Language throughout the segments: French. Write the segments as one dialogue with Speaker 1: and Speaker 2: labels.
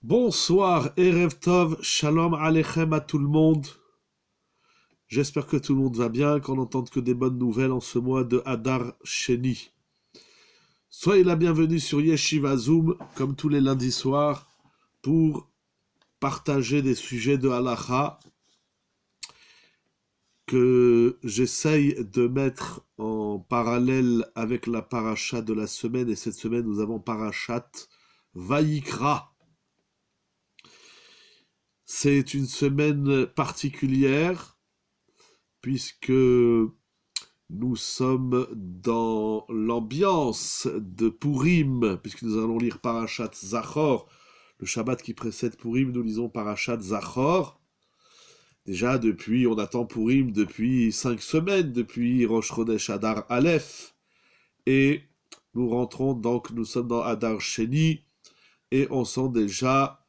Speaker 1: Bonsoir, Erev Tov, Shalom Aleichem à tout le monde. J'espère que tout le monde va bien, qu'on n'entende que des bonnes nouvelles en ce mois de Hadar Sheni. Soyez la bienvenue sur Yeshiva Zoom, comme tous les lundis soirs, pour partager des sujets de Halacha que j'essaye de mettre en parallèle avec la paracha de la semaine. Et cette semaine, nous avons parachat Vayikra. C'est une semaine particulière puisque nous sommes dans l'ambiance de Purim, puisque nous allons lire Parashat Zachor. Le Shabbat qui précède Purim, nous lisons Parashat Zachor. Déjà, on attend Purim depuis 5 semaines, depuis Rosh Chodesh Adar Aleph. Et nous sommes dans Hadar Sheni, et on sent déjà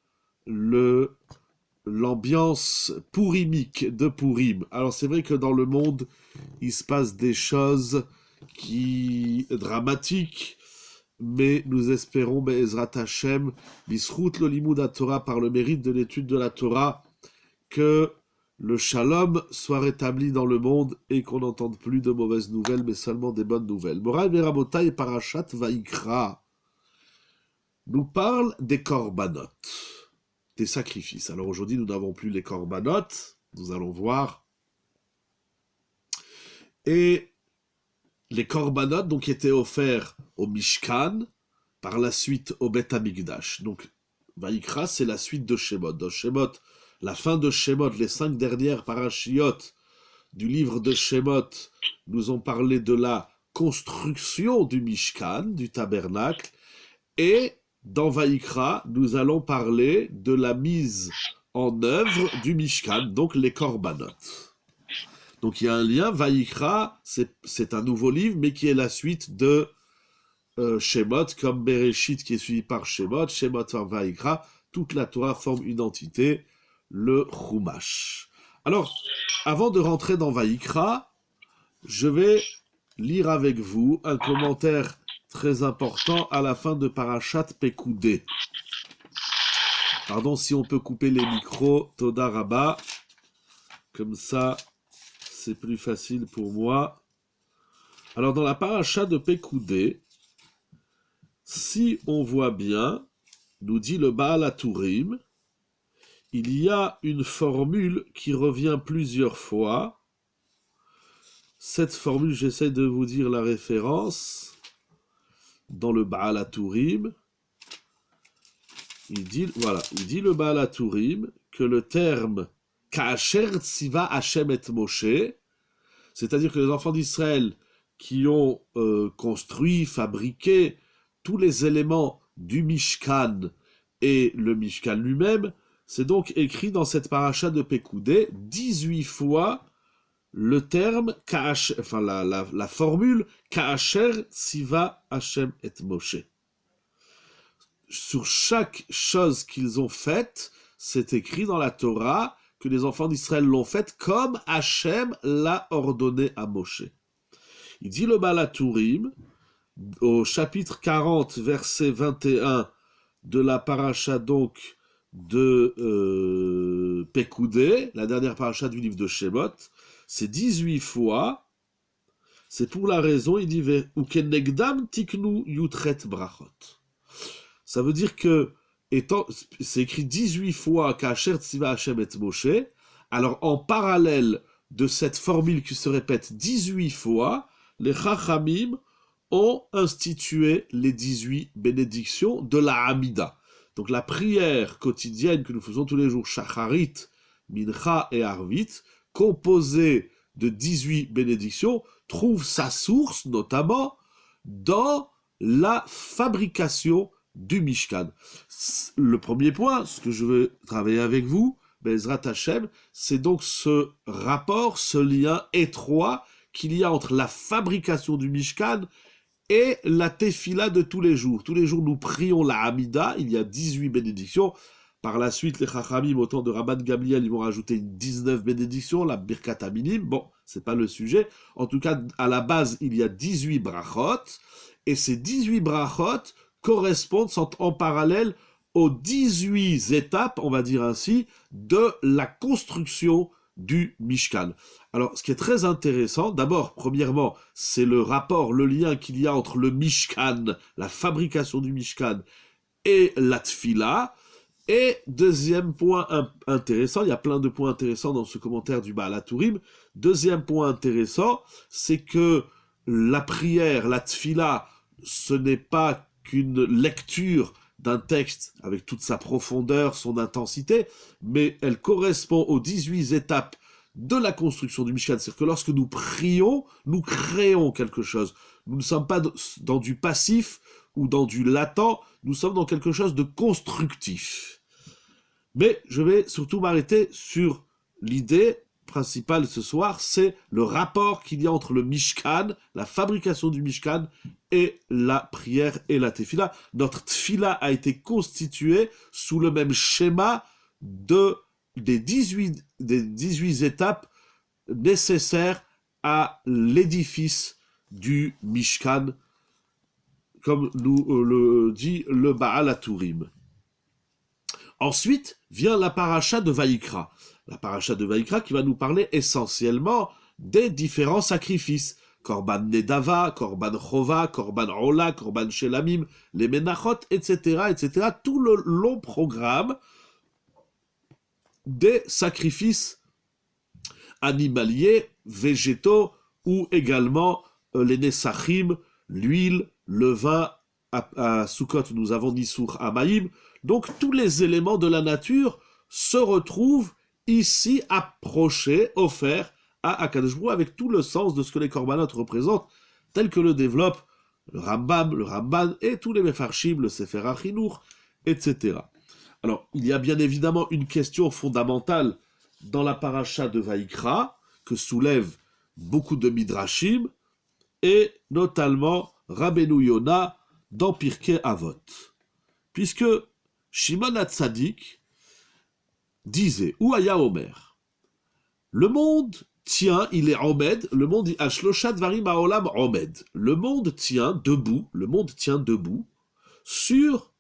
Speaker 1: l'ambiance pourimique de Purim. Alors c'est vrai que dans le monde, il se passe des choses dramatiques, mais nous espérons, Be'ezrat Hashem, Bisrout lo limud Torah, par le mérite de l'étude de la Torah, que le shalom soit rétabli dans le monde et qu'on n'entende plus de mauvaises nouvelles, mais seulement des bonnes nouvelles. Moral Verabotai Parashat Vayikra nous parle des korbanot, des sacrifices. Alors aujourd'hui, nous n'avons plus les korbanot, nous allons voir. Et les korbanot donc étaient offerts au Mishkan, par la suite au Bet Hamikdash. Donc Vayikra, c'est la suite de Shemot. Dans Shemot, la fin de Shemot, les 5 dernières parashiot du livre de Shemot, nous ont parlé de la construction du Mishkan, du tabernacle, et dans Vayikra, nous allons parler de la mise en œuvre du Mishkan, donc les korbanot. Donc il y a un lien, Vayikra, c'est un nouveau livre, mais qui est la suite de Shemot, comme Bereshit qui est suivi par Shemot, Shemot par Vayikra, toute la Torah forme une entité, le Chumash. Alors, avant de rentrer dans Vayikra, je vais lire avec vous un commentaire très important à la fin de Parashat Pekoudé. Pardon si on peut couper les micros, Toda Rabba, comme ça c'est plus facile pour moi. Alors dans la Parashat de Pekoudé, si on voit bien, nous dit le Baal HaTurim, il y a une formule qui revient plusieurs fois. Cette formule, j'essaie de vous dire la référence. Dans le Baal HaTurim, il dit le Baal HaTurim que le terme Ka'asher tziva Hashem et Moshe, c'est-à-dire que les enfants d'Israël qui ont construit, fabriqué tous les éléments du Mishkan et le Mishkan lui-même, c'est donc écrit dans cette paracha de Pekoudé 18 fois le terme, la formule Ka'asher tziva Hashem et Moshe. Sur chaque chose qu'ils ont faite, c'est écrit dans la Torah que les enfants d'Israël l'ont faite comme Hashem l'a ordonné à Moshe. Il dit le Baal HaTurim, au chapitre 40, verset 21 de la paracha donc de Pekoudé, la dernière paracha du livre de Shemot, c'est 18 fois, c'est pour la raison, il dit Ukenegdam tiknu yutret brachot. Ça veut dire que, c'est écrit 18 fois Ka'asher tziva Hashem et Moshe, alors en parallèle de cette formule qui se répète 18 fois, les Chachamim ont institué les 18 bénédictions de la Hamida. Donc la prière quotidienne que nous faisons tous les jours, Shacharit, Mincha et Arvit, composée de 18 bénédictions, trouve sa source notamment dans la fabrication du Mishkan. Le premier point, ce que je veux travailler avec vous, Be'ezrat Hashem, c'est donc ce rapport, ce lien étroit qu'il y a entre la fabrication du Mishkan et la tefila de tous les jours. Tous les jours, nous prions la Hamida, il y a 18 bénédictions. Par la suite, les Chachamim, au temps de Rabban Gamliel, ils vont rajouter une 19 bénédictions, la Birkat Aminim. Bon, c'est pas le sujet. En tout cas, à la base, il y a 18 brachot, et ces 18 brachot correspondent, sont en parallèle aux 18 étapes, on va dire ainsi, de la construction du Mishkan. Alors, ce qui est très intéressant, d'abord, premièrement, c'est le rapport, le lien qu'il y a entre le Mishkan, la fabrication du Mishkan, et la Tfila. Et deuxième point intéressant, il y a plein de points intéressants dans ce commentaire du Baal HaTurim. Deuxième point intéressant, c'est que la prière, la Tfila, ce n'est pas qu'une lecture d'un texte avec toute sa profondeur, son intensité, mais elle correspond aux 18 étapes de la construction du Mishkan. C'est-à-dire que lorsque nous prions, nous créons quelque chose. Nous ne sommes pas dans du passif ou dans du latent, nous sommes dans quelque chose de constructif. Mais je vais surtout m'arrêter sur l'idée principale ce soir, c'est le rapport qu'il y a entre le Mishkan, la fabrication du Mishkan, et la prière et la tefila. Notre tefila a été constituée sous le même schéma des 18 étapes nécessaires à l'édifice du Mishkan, comme nous le dit le Baal HaTurim. Ensuite vient la paracha de Vaïkra. La paracha de Vaïkra qui va nous parler essentiellement des différents sacrifices. Korban Nedava, Korban Chova, Korban Ola, Korban Shelamim, les Menachot, etc., etc. Tout le long programme des sacrifices animaliers, végétaux, ou également les Nessachim, l'huile, le vin. À Sukkot, nous avons Nisur Amaïm. Donc tous les éléments de la nature se retrouvent ici approchés, offerts à Akadosh Baruch Hu avec tout le sens de ce que les korbanot représentent, tel que le développe le Rambam, le Ramban et tous les Mefarshim, le Sefer HaChinuch, etc. Alors, il y a bien évidemment une question fondamentale dans la paracha de Vaïkra que soulèvent beaucoup de Midrashim et notamment Rabbeinu Yona dans Pirkei Avot. Puisque Shimon HaTzadik disait, ou Aya Omer, le monde tient, il est Omed, le monde dit Ashloshat Varim Haolam Omed. Le monde tient debout sur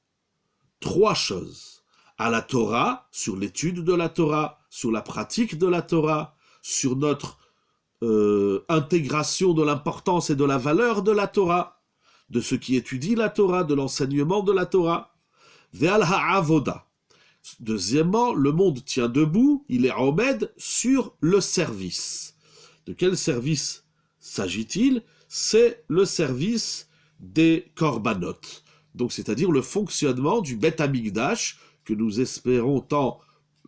Speaker 1: trois choses. À la Torah, sur l'étude de la Torah, sur la pratique de la Torah, sur notre intégration de l'importance et de la valeur de la Torah, de ceux qui étudient la Torah, de l'enseignement de la Torah. Ve'al ha'avoda. Deuxièmement, le monde tient debout, il est omed sur le service. De quel service s'agit-il? C'est le service des korbanot. Donc, c'est-à-dire le fonctionnement du Beth Amikdash, que nous espérons tant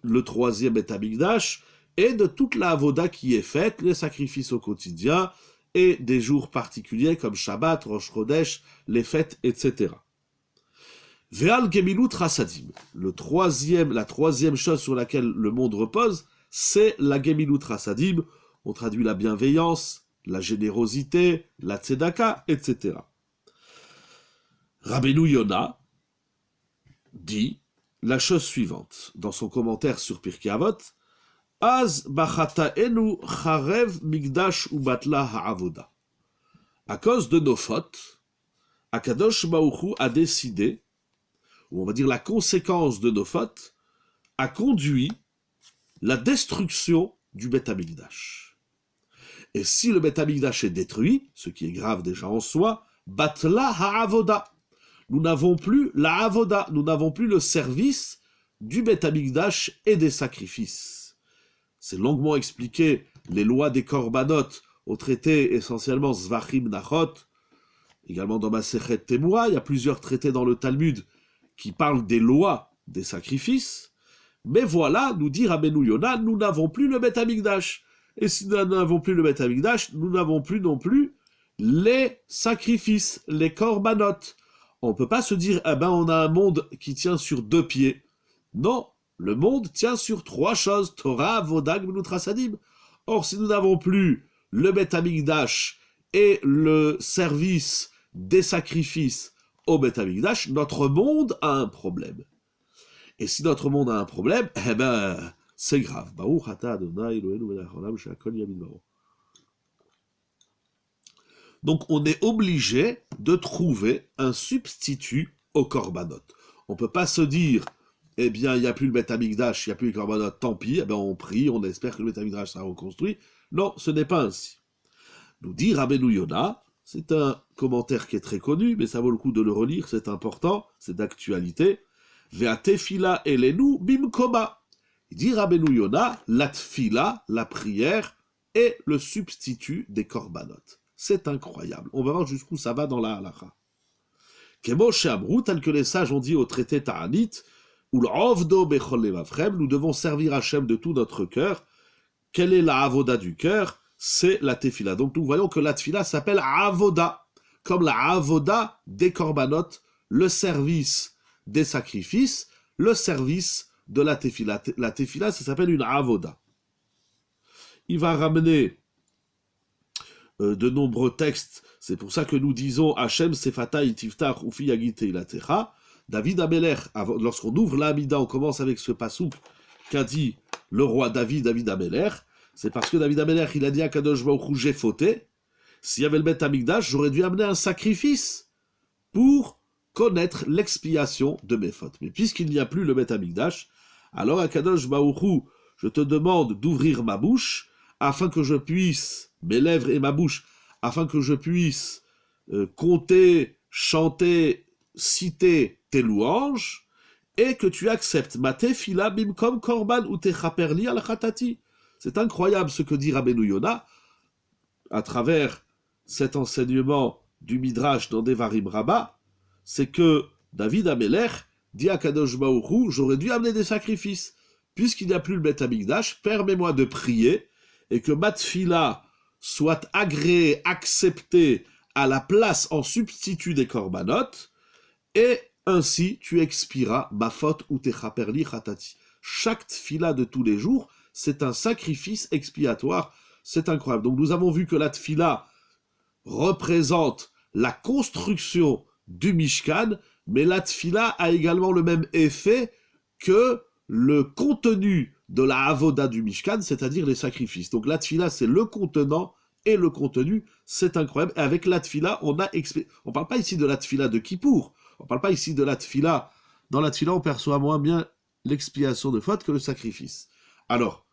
Speaker 1: le troisième Beth Amikdash, et de toute la avoda qui est faite, les sacrifices au quotidien, et des jours particuliers comme Shabbat, Rosh Chodesh, les fêtes, etc. Ve'al gemilut rasadim. La troisième chose sur laquelle le monde repose, c'est la gemilut rasadim. On traduit la bienveillance, la générosité, la tzedaka, etc. Rabbeinu Yona dit la chose suivante dans son commentaire sur Pirkei Avot. Az bachata'enu charev migdash ubatla ha'avoda. À cause de nos fautes, Akadosh Baruch Hu a décidé, ou on va dire la conséquence de nos fautes, a conduit la destruction du Beth Amikdash. Et si le Beth Amikdash est détruit, ce qui est grave déjà en soi, batla ha'avoda. Nous n'avons plus la avoda, nous n'avons plus le service du Beth Amikdash et des sacrifices. C'est longuement expliqué les lois des korbanot au traité essentiellement Zvachim Nachot, également dans Masechet Temura. Il y a plusieurs traités dans le Talmud qui parlent des lois des sacrifices. Mais voilà, nous dit Rabbeinu Yona, nous n'avons plus le Beth Amikdash. Et si nous n'avons plus le Beth Amikdash, nous n'avons plus non plus les sacrifices, les korbanot. On ne peut pas se dire, on a un monde qui tient sur deux pieds. Non, le monde tient sur trois choses, Torah, Avoda, Gemilut Rasadim. Or, si nous n'avons plus le Beth Amikdash et le service des sacrifices au Beth Amikdash, notre monde a un problème. Et si notre monde a un problème, c'est grave. Baruch atah Adonai Eloheinu melech haolam she'akol nהיה bidbaro. Donc on est obligé de trouver un substitut au korbanot. On ne peut pas se dire, eh bien, il n'y a plus le Beth Amikdash, il n'y a plus les korbanot, tant pis, eh bien, on prie, on espère que le Beth Amikdash sera reconstruit. Non, ce n'est pas ainsi. Nous dit Rabbeinu Yona, c'est un commentaire qui est très connu, mais ça vaut le coup de le relire, c'est important, c'est d'actualité. Ve'a tefila elenu bimkoma. Il dit Rabbeinu Yona, la tfila, la prière, est le substitut des korbanot. C'est incroyable. On va voir jusqu'où ça va dans la halakha. Kemo she'amru, tel que les sages ont dit au traité Ta'anit, ou l'ovdo bechol levavchem, nous devons servir Hachem de tout notre cœur. Quelle est la avoda du cœur? C'est la tefila. Donc nous voyons que la tefila s'appelle avoda, comme la avoda des korbanot, le service des sacrifices, le service de la tefila. La tefila, ça s'appelle une avoda. Il va ramener de nombreux textes. C'est pour ça que nous disons Hachem sefata itiftach ufi yagite ilatecha. David Amelech, lorsqu'on ouvre l'Amida, on commence avec ce pasouk qu'a dit le roi David Amelech. C'est parce que David Amelech, il a dit à Kadosh Baruch Hu, j'ai fauté. S'il y avait le Beth Amikdash, j'aurais dû amener un sacrifice pour connaître l'expiation de mes fautes. Mais puisqu'il n'y a plus le Beth Amikdash, alors à Kadosh Baruch Hu, je te demande d'ouvrir ma bouche afin que je puisse, mes lèvres et ma bouche, afin que je puisse compter, chanter, citer tes louanges, et que tu acceptes ma tefila bimkom korban ou techaperli al chatati. C'est incroyable ce que dit Rabbeinu Yona à travers cet enseignement du Midrash dans Devarim Rabbah, c'est que David Amelech dit à Kadosh Baruch Hu, j'aurais dû amener des sacrifices. Puisqu'il n'y a plus le Beth Amikdash, permets-moi de prier et que ma tefila soit agréée, acceptée à la place en substitut des korbanot, et ainsi tu expieras ma faute ou techaperli chatati. Chaque tefila de tous les jours, c'est un sacrifice expiatoire. C'est incroyable. Donc nous avons vu que la tefila représente la construction du Mishkan, mais la tefila a également le même effet que le contenu de la avoda du Mishkan, c'est-à-dire les sacrifices. Donc la tefila, c'est le contenant et le contenu, c'est incroyable. Et avec la tefila, on parle pas ici de la tefila de Kippour, on parle pas ici de la tefila. Dans la tefila, on perçoit moins bien l'expiation de faute que le sacrifice. Alors,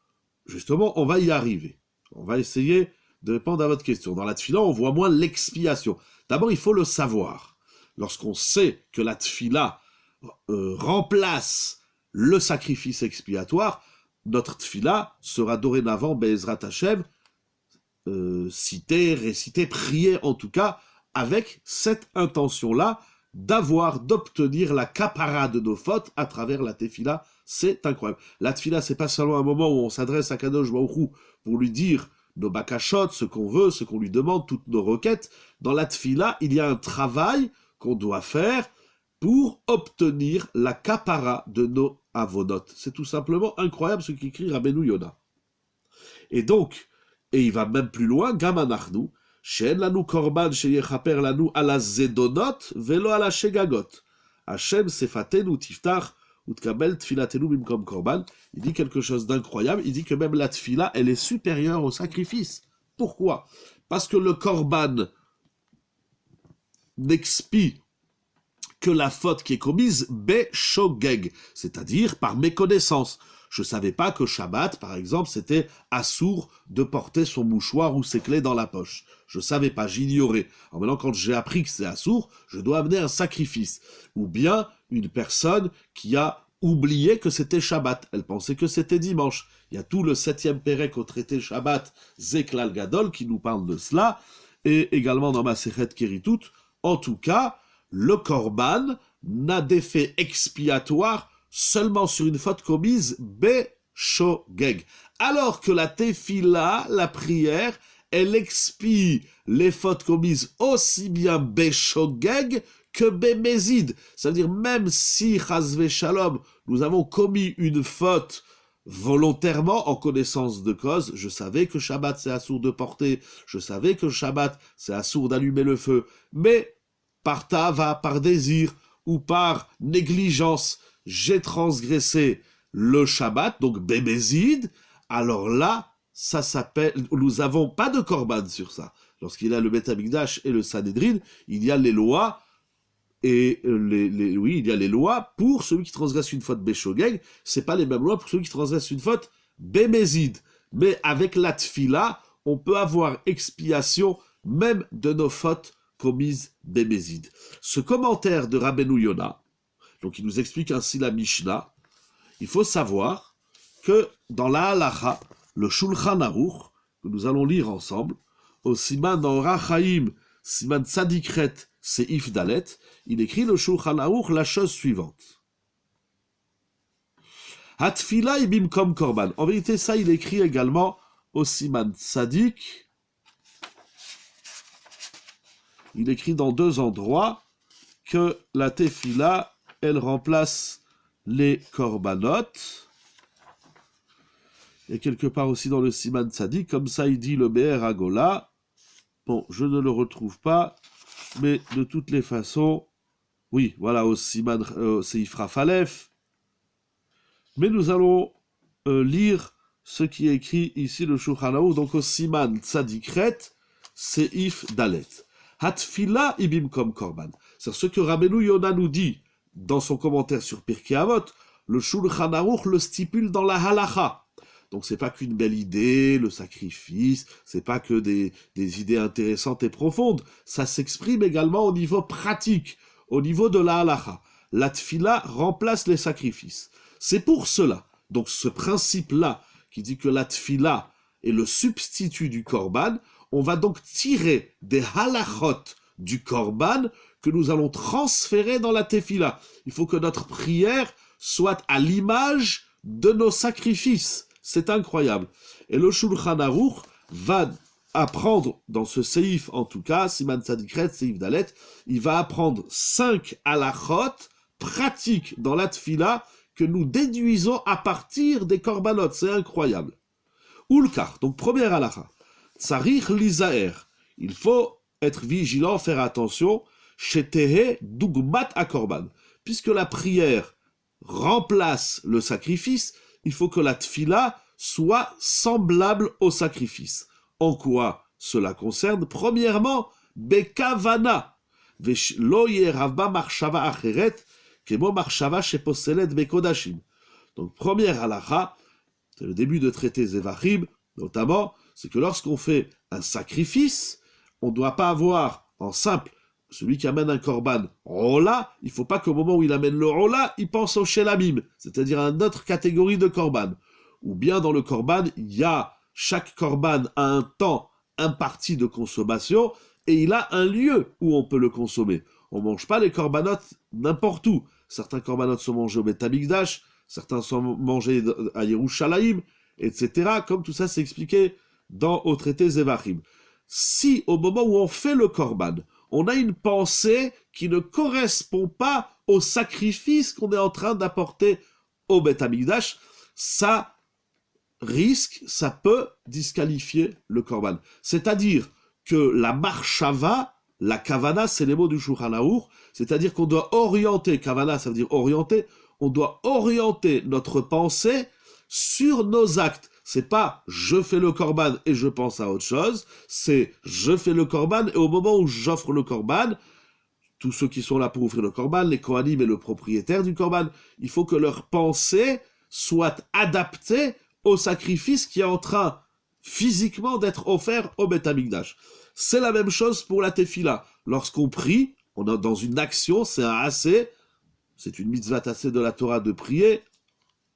Speaker 1: justement, on va y arriver. On va essayer de répondre à votre question. Dans la tefila, on voit moins l'expiation. D'abord, il faut le savoir. Lorsqu'on sait que la tefila remplace le sacrifice expiatoire, notre tefila sera dorénavant, Be'ezrat Hashem, citée, récitée, priée en tout cas, avec cette intention-là d'obtenir la kapara de nos fautes à travers la tefila. C'est incroyable. La tefila, c'est pas seulement un moment où on s'adresse à Kadosh Baruch Hu pour lui dire nos bakashot, ce qu'on veut, ce qu'on lui demande, toutes nos requêtes. Dans la tefila, il y a un travail qu'on doit faire pour obtenir la kapara de nos avonot. C'est tout simplement incroyable ce qu'écrit Rabbeinu Yona. Et donc, et il va même plus loin, Gamanachnu, She'en lanu korban sheyechaper lanu ala zedonot velo ala shegagot. Hashem sefatenu tiftach utkabel tfilatenu bimkom korban. Il dit quelque chose d'incroyable. Il dit que même la tfila, elle est supérieure au sacrifice. Pourquoi? Parce que le korban n'expie que la faute qui est commise beshogeg, c'est-à-dire par méconnaissance. Je ne savais pas que Shabbat, par exemple, c'était assour de porter son mouchoir ou ses clés dans la poche. Je ne savais pas, j'ignorais. Alors maintenant, quand j'ai appris que c'est assour, je dois amener un sacrifice. Ou bien une personne qui a oublié que c'était Shabbat. Elle pensait que c'était dimanche. Il y a tout le 7e Pérec au traité Shabbat, Zeklal Gadol, qui nous parle de cela, et également dans Masechet Keritut. En tout cas, le Korban n'a d'effet expiatoire seulement sur une faute commise beshogeg. Alors que la tefila, la prière, elle expie les fautes commises aussi bien beshogeg que bémézid. C'est-à-dire même si, chasvé shalom, nous avons commis une faute volontairement en connaissance de cause, je savais que Shabbat c'est assour de porter, je savais que Shabbat c'est assour d'allumer le feu, mais par tava, par désir ou par négligence, j'ai transgressé le Shabbat, donc bémézid, alors là, ça s'appelle, nous n'avons pas de korban sur ça. Lorsqu'il y a le Beth Amikdash et le Sanhedrin, il y a les lois Et oui, il y a les lois pour celui qui transgresse une faute Béchogeg, c'est pas les mêmes lois pour celui qui transgresse une faute Bémézid. Mais avec la tfila, on peut avoir expiation même de nos fautes commises Bémézid. Ce commentaire de Rabbeinu Yona, donc il nous explique ainsi la Mishnah, il faut savoir que dans la halacha, le Shulchan Aruch, que nous allons lire ensemble, au Siman dans Rachaim, Siman Tzadikret, Seif Dalet, il écrit le Shulchan Aruch la chose suivante. Hatfila ibim kom korban. En vérité, ça, il écrit également au Siman Tzadik. Il écrit dans 2 endroits que la tefila, elle remplace les korbanot. Et quelque part aussi dans le Siman Tzadik, comme ça il dit le Be'er Agola. Bon, je ne le retrouve pas, mais de toutes les façons, oui, voilà, au Siman Seif Raf Aleph. Mais nous allons lire ce qui est écrit ici le Shulchan Aruch, donc au Siman Tzadikret, Seif Dalet. Hatfila ibim kom korban. C'est ce que Rabbeinu Yona nous dit dans son commentaire sur Pirkei Avot. Le Shulchan Aruch le stipule dans la halacha. Donc c'est pas qu'une belle idée, le sacrifice, c'est pas que des idées intéressantes et profondes. Ça s'exprime également au niveau pratique, au niveau de la halacha. La tfila remplace les sacrifices. C'est pour cela, donc ce principe-là, qui dit que la tfila est le substitut du korban, on va donc tirer des halachot du korban que nous allons transférer dans la tefila. Il faut que notre prière soit à l'image de nos sacrifices. C'est incroyable. Et le Shulchan Aruch va apprendre, dans ce seif en tout cas, Siman Tzadikret, Seif Dalet, il va apprendre 5 halachot pratiques dans la tfila que nous déduisons à partir des korbanot. C'est incroyable. Ulkar, donc première halacha. Tsarich lizaer. Il faut être vigilant, faire attention. Shetehe dugmat a korban. Puisque la prière remplace le sacrifice, il faut que la tfila soit semblable au sacrifice. En quoi cela concerne? Premièrement, bekavana. Lo yeravba marshava acheret, kemo marshava sheposelet bekodashim. Donc, première halacha, c'est le début de traité Zevachim, notamment, c'est que lorsqu'on fait un sacrifice, on ne doit pas avoir en simple celui qui amène un korban rola, il ne faut pas qu'au moment où il amène le rola, il pense au shelamim, c'est-à-dire à une autre catégorie de korban. Ou bien dans le korban, chaque korban a un temps imparti de consommation et il a un lieu où on peut le consommer. On ne mange pas les korbanot n'importe où. Certains korbanot sont mangés au Beth Amikdash, certains sont mangés à Yerushalayim, etc. Comme tout ça c'est expliqué au traité Zevachim. Si au moment où on fait le korban, on a une pensée qui ne correspond pas au sacrifice qu'on est en train d'apporter au Beth Amikdash, ça peut disqualifier le korban. C'est-à-dire que la marshava, la kavana, c'est les mots du Shulchan Aruch, c'est-à-dire qu'on doit orienter, kavana ça veut dire orienter, on doit orienter notre pensée sur nos actes. C'est pas je fais le korban et je pense à autre chose, c'est je fais le korban et au moment où j'offre le korban, tous ceux qui sont là pour offrir le korban, les kohanim et le propriétaire du korban, il faut que leur pensée soit adaptée au sacrifice qui est en train physiquement d'être offert au Beth Amikdash. C'est la même chose pour la tefila. Lorsqu'on prie, on est dans une action, c'est un assez, c'est une mitzvah tassée de la Torah de prier,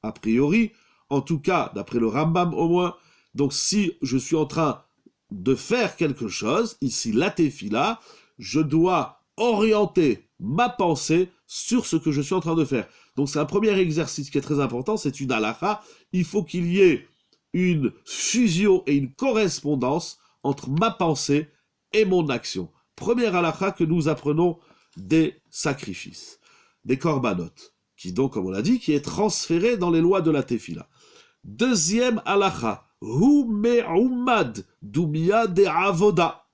Speaker 1: a priori, en tout cas, d'après le Rambam au moins. Donc si je suis en train de faire quelque chose, ici la tefila, je dois orienter ma pensée sur ce que je suis en train de faire. Donc c'est un premier exercice qui est très important, c'est une halakha. Il faut qu'il y ait une fusion et une correspondance entre ma pensée et mon action. Première halakha que nous apprenons des sacrifices, des korbanot, qui donc, comme on l'a dit, qui est transféré dans les lois de la tefila. Deuxième halakha, hu me'umad dumia de avoda.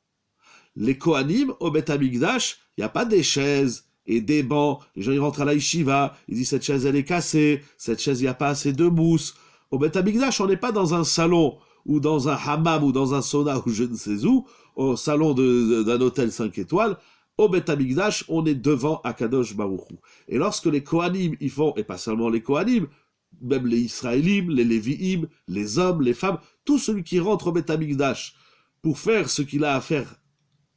Speaker 1: Les kohanim au Beth Amikdash, il n'y a pas des chaises et des bancs. Les gens ils rentrent à la yeshiva, ils disent cette chaise elle est cassée, cette chaise il n'y a pas assez de mousse. Au Beth Amikdash, on n'est pas dans un salon ou dans un hammam ou dans un sauna ou je ne sais où, au salon d'un hôtel 5 étoiles, au Beth Amikdash, on est devant Akadosh Baruch Hu. Et lorsque les Kohanim y font, et pas seulement les Kohanim, même les Israélim, les Lévi'im, les hommes, les femmes, tout celui qui rentre au Beth Amikdash pour faire ce qu'il a à faire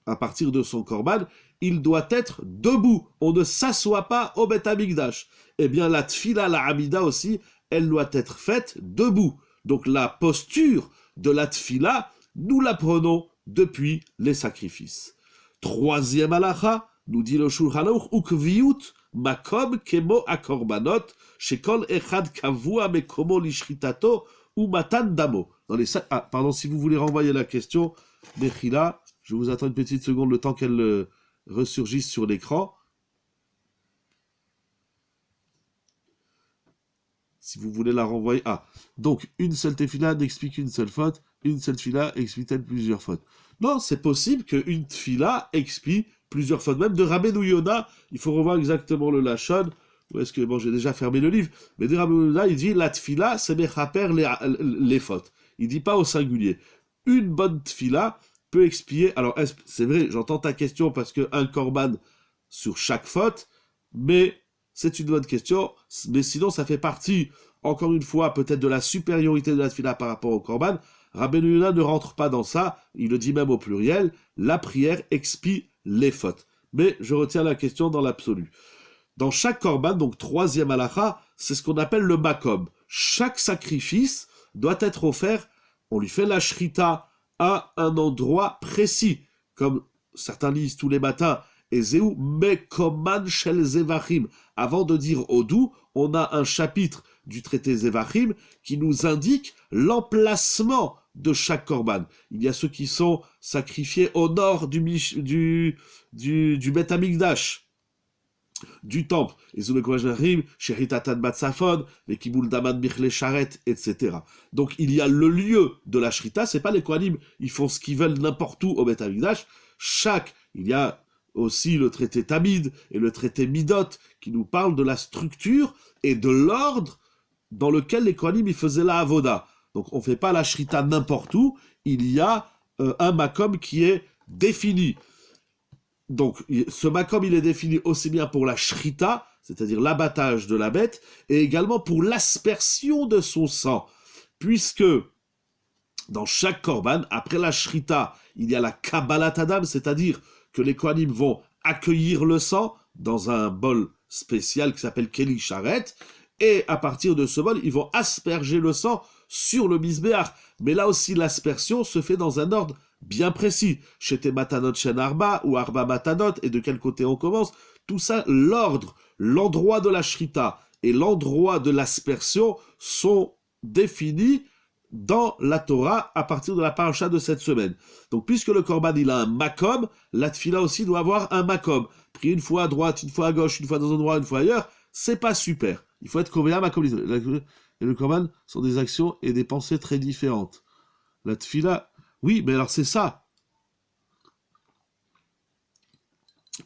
Speaker 1: à partir de son korban, il doit être debout. On ne s'assoit pas au Beth Amikdash. Eh bien, la tfila, la Hamida aussi, elle doit être faite debout. Donc la posture de la tfila, nous la prenons depuis les sacrifices. Troisième halacha, nous dit le Shulchan Aruch, ukviyut makom kemo akorbanot, shekol echad kavua mekomo lishritato ou matan damo. Pardon, si vous voulez renvoyer la question, Mechila, je vous attends une petite seconde, le temps qu'elle ressurgisse sur l'écran. Si vous voulez la renvoyer. Donc, une seule tefila n'explique une seule faute, une seule tefila explique-t-elle plusieurs fautes. Non, c'est possible qu'une tefila explique plusieurs fautes. Même de Rabbeinu Yona, il faut revoir exactement le lachon. Ou est-ce que, bon, j'ai déjà fermé le livre, mais de Rabbeinu Yona, il dit la tefila, c'est mechaper les fautes. Il dit pas au singulier. Une bonne tefila peut expier. Alors, c'est vrai, j'entends ta question parce qu'un korban sur chaque faute, mais c'est une bonne question, mais sinon ça fait partie, encore une fois, peut-être de la supériorité de la tefila par rapport au korban. Rabbeinu Yona ne rentre pas dans ça, il le dit même au pluriel, la prière expie les fautes. Mais je retiens la question dans l'absolu. Dans chaque korban, donc troisième halacha, c'est ce qu'on appelle le makom. Chaque sacrifice doit être offert, on lui fait la shrita à un endroit précis, comme certains lisent tous les matins, Ezeu mekoman shel zevachim. Avant de dire Odou, on a un chapitre du traité Zevachim qui nous indique l'emplacement de chaque korban. Il y a ceux qui sont sacrifiés au nord du Beth Amikdash, du temple, Ezeu mekoman shel zevachim, sheritatan batsafon, les kiboul daman michle sharet, etc. Donc il y a le lieu de la shrita, c'est pas les Kohanim, ils font ce qu'ils veulent n'importe où au Beth Amikdash. Il y a aussi le traité Tamid et le traité Midot qui nous parlent de la structure et de l'ordre dans lequel les Kohanim y faisaient la avoda. Donc on ne fait pas la shrita n'importe où, il y a un makom qui est défini. Donc ce makom il est défini aussi bien pour la shrita, c'est-à-dire l'abattage de la bête, et également pour l'aspersion de son sang, puisque dans chaque korban, après la shrita, il y a la kabbalat adam, c'est-à-dire que les Kohanim vont accueillir le sang dans un bol spécial qui s'appelle Keli Sharet, et à partir de ce bol, ils vont asperger le sang sur le misbéach. Mais là aussi, l'aspersion se fait dans un ordre bien précis. Chez Matanot Shen Arba ou Arba Matanot, et de quel côté on commence, tout ça, l'ordre, l'endroit de la shrita et l'endroit de l'aspersion sont définis dans la Torah à partir de la paracha de cette semaine. Donc puisque le korban il a un makom, la tfila aussi doit avoir un makom. Pris une fois à droite, une fois à gauche, une fois dans un endroit, une fois ailleurs, c'est pas super. Il faut être covéa makom. Et le korban sont des actions et des pensées très différentes. La tfila, oui, mais alors c'est ça.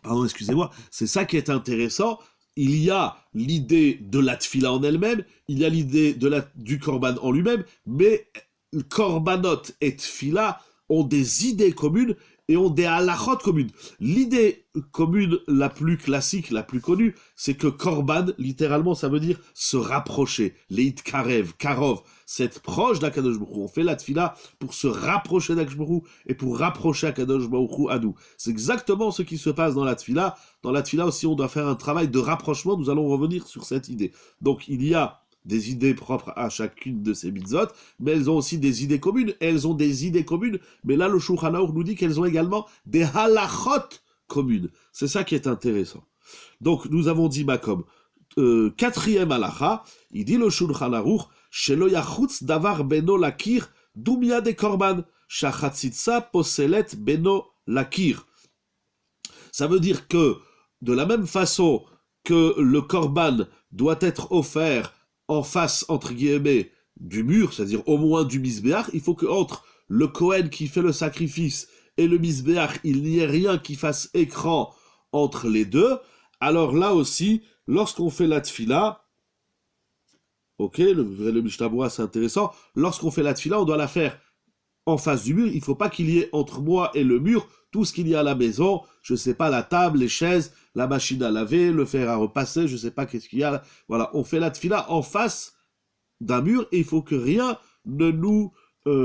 Speaker 1: Pardon, excusez-moi, c'est ça qui est intéressant. Il y a l'idée de la tfila en elle-même, il y a l'idée du korban en lui-même, mais korbanot et tfila ont des idées communes et ont des halachot communes. L'idée commune la plus classique, la plus connue, c'est que korban, littéralement, ça veut dire se rapprocher. Leit karev, karov, c'est être proche d'Akadosh Baruch Hu. On fait la tfila pour se rapprocher d'Akadosh Baruch Hu et pour rapprocher Akadosh Baruch Hu à nous. C'est exactement ce qui se passe dans la tfila. Dans la tfila aussi, on doit faire un travail de rapprochement. Nous allons revenir sur cette idée. Donc, il y a des idées propres à chacune de ces mitzvot, mais elles ont aussi des idées communes. Elles ont des idées communes, mais là, le Shulchan Aruch nous dit qu'elles ont également des halachot communes. C'est ça qui est intéressant. Donc, nous avons dit makom. Quatrième halacha, il dit le Shulchan Aruch, shelo yachutz davar beno lakir dumia de korban, shachatzitza poselet beno lakir. Ça veut dire que, de la même façon que le korban doit être offert en face, entre guillemets, du mur, c'est-à-dire au moins du misbéach, il faut qu'entre le Kohen qui fait le sacrifice et le misbéach, il n'y ait rien qui fasse écran entre les deux. Alors là aussi, lorsqu'on fait la tfila, ok, le Mishnah Berurah, c'est intéressant, lorsqu'on fait la tfila, on doit la faire en face du mur, il ne faut pas qu'il y ait entre moi et le mur tout ce qu'il y a à la maison, je sais pas, la table, les chaises, la machine à laver, le fer à repasser, je sais pas qu'est-ce qu'il y a. Voilà, on fait la tfila en face d'un mur et il faut que rien ne nous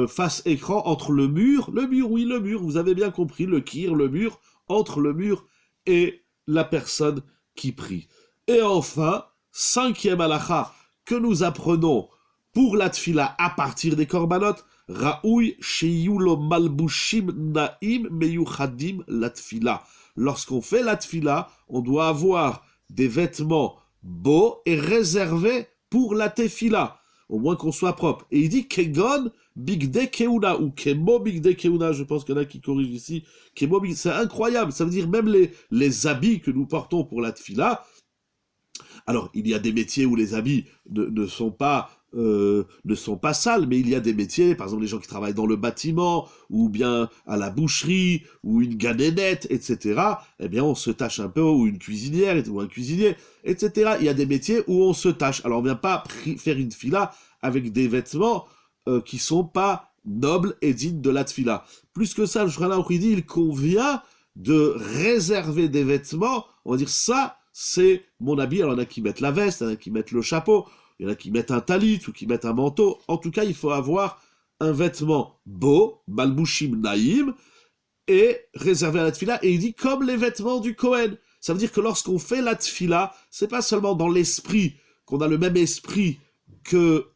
Speaker 1: fasse écran entre le mur, oui, le mur, vous avez bien compris, le kir, le mur, entre le mur et la personne qui prie. Et enfin, cinquième halakha que nous apprenons pour la tfila à partir des korbanot, Raoui sheyulo malbushim naim meyuchadim la tfila. Lorsqu'on fait la tfila, on doit avoir des vêtements beaux et réservés pour la tefila, au moins qu'on soit propre. Et il dit kegon bigde keuna ou kemo bigde keuna, je pense qu'il y en a qui corrigent ici. Kemo bigde, c'est incroyable, ça veut dire même les habits que nous portons pour la tfila. Alors, il y a des métiers où les habits ne sont pas sales, mais il y a des métiers, par exemple les gens qui travaillent dans le bâtiment, ou bien à la boucherie, ou une ganénette, etc., eh bien on se tâche un peu, ou une cuisinière, ou un cuisinier, etc. Il y a des métiers où on se tâche. Alors on ne vient pas faire une fila avec des vêtements qui ne sont pas nobles et dignes de la tfila. Plus que ça, le Shulchan Aruch dit, il convient de réserver des vêtements, on va dire ça, c'est mon habit. Alors il y en a qui mettent la veste, il y en a qui mettent le chapeau, il y en a qui mettent un talit ou qui mettent un manteau. En tout cas, il faut avoir un vêtement beau, malbushim naïm, et réservé à la tfila. Et il dit comme les vêtements du Kohen. Ça veut dire que lorsqu'on fait la tfila, c'est pas seulement dans l'esprit, qu'on a le même esprit que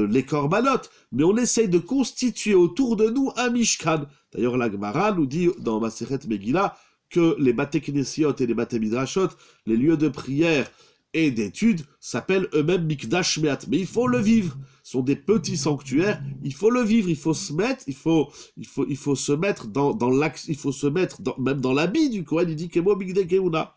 Speaker 1: les korbanot, mais on essaye de constituer autour de nous un mishkan. D'ailleurs, la Gemara nous dit dans Masechet Megillah que les Bate Knesiot et les Bate Midrashot, les lieux de prière et d'études, s'appellent eux-mêmes Mikdash Meat. Mais il faut le vivre. Ce sont des petits sanctuaires. Il faut le vivre. Il faut se mettre. Il faut se mettre dans l'axe. Il faut se mettre même dans l'habit du Kohen. Il dit Kemo Bigde Keuna.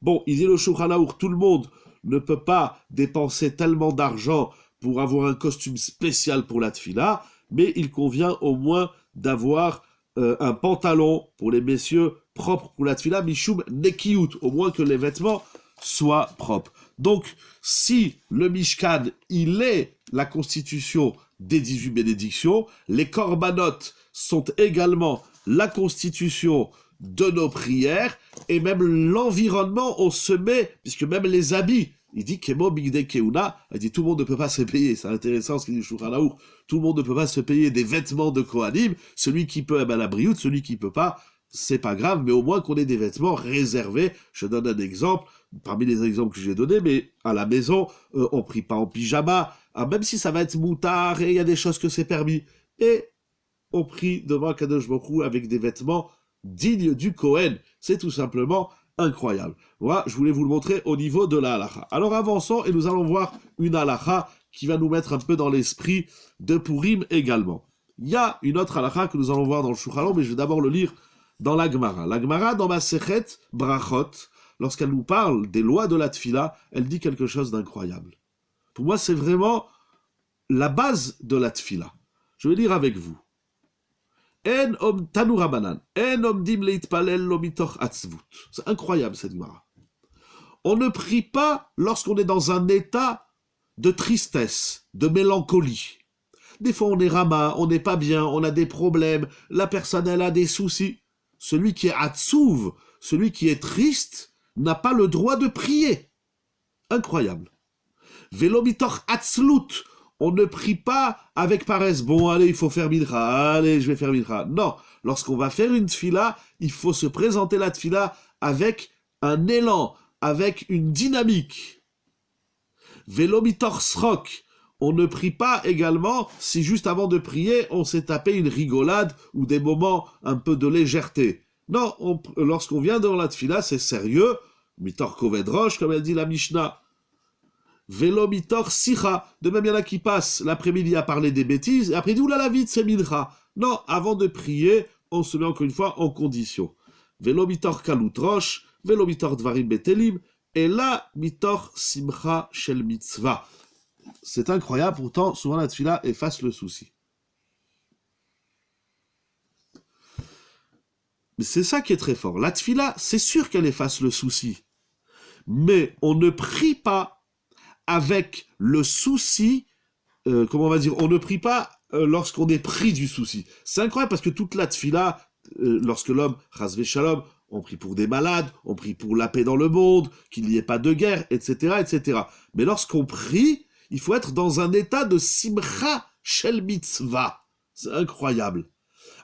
Speaker 1: Bon, il dit le Shulchan Aruch, tout le monde ne peut pas dépenser tellement d'argent pour avoir un costume spécial pour la tfila, mais il convient au moins d'avoir un pantalon pour les messieurs propre pour la tfila, mishum nekiyut, au moins que les vêtements soient propres. Donc, si le Mishkan, il est la constitution des 18 bénédictions, les korbanot sont également la constitution de nos prières, et même l'environnement, on se met, puisque même les habits, il dit Kemo Bigde Keuna, il dit tout le monde ne peut pas se payer, c'est intéressant ce qu'il dit Shulchan Aruch, tout le monde ne peut pas se payer des vêtements de Kohanim, celui qui peut, la brioute, celui qui peut pas, c'est pas grave, mais au moins qu'on ait des vêtements réservés. Je donne un exemple, parmi les exemples que j'ai donnés, mais à la maison, on prie pas en pyjama, même si ça va être moutard, et il y a des choses que c'est permis, et on prie devant Kadosh Baruch Hu avec des vêtements dignes du Kohen. C'est tout simplement incroyable. Voilà, je voulais vous le montrer au niveau de la halakha. Alors avançons et nous allons voir une halakha qui va nous mettre un peu dans l'esprit de Purim également. Il y a une autre halakha que nous allons voir dans le Shulchan Aruch, mais je vais d'abord le lire dans la Gemara. La Gemara, dans Masechet Brachot, lorsqu'elle nous parle des lois de la tfila, elle dit quelque chose d'incroyable. Pour moi, c'est vraiment la base de la tfila. Je vais lire avec vous. En om tanu rabanan, en omdim leitpalel lo mitoch atzvut. C'est incroyable cette Gemara. On ne prie pas lorsqu'on est dans un état de tristesse, de mélancolie. Des fois on est rama, on n'est pas bien, on a des problèmes, la personne elle a des soucis. Celui qui est atzouv, celui qui est triste, n'a pas le droit de prier. Incroyable. Velo mitoch atzlut. On ne prie pas avec paresse. Bon, allez, il faut faire mincha. Allez, je vais faire mincha. Non, lorsqu'on va faire une tfila, il faut se présenter la tfila avec un élan, avec une dynamique. Velo mitoch srok. On ne prie pas également si juste avant de prier, on s'est tapé une rigolade ou des moments un peu de légèreté. Non, lorsqu'on vient devant la tfila, c'est sérieux. Mitor koved rosh, comme elle dit la Mishnah. Velo mitor sicha. De même, il y en a qui passent l'après-midi à parler des bêtises, et après, il dit, oulala, vite, c'est mincha. Non, avant de prier, on se met encore une fois en condition. Velo mitor kalut rosh, velo mitor dvarim betelim, et là, mitor simcha shel mitzvah. C'est incroyable, pourtant, souvent la tfila efface le souci. Mais c'est ça qui est très fort. La tfila, c'est sûr qu'elle efface le souci. Mais on ne prie pas avec le souci, comment on va dire, on ne prie pas lorsqu'on est pris du souci. C'est incroyable parce que toute la tfila, lorsque l'homme, chas v'shalom, on prie pour des malades, on prie pour la paix dans le monde, qu'il n'y ait pas de guerre, etc., etc. Mais lorsqu'on prie, il faut être dans un état de simcha shel mitzvah. C'est incroyable.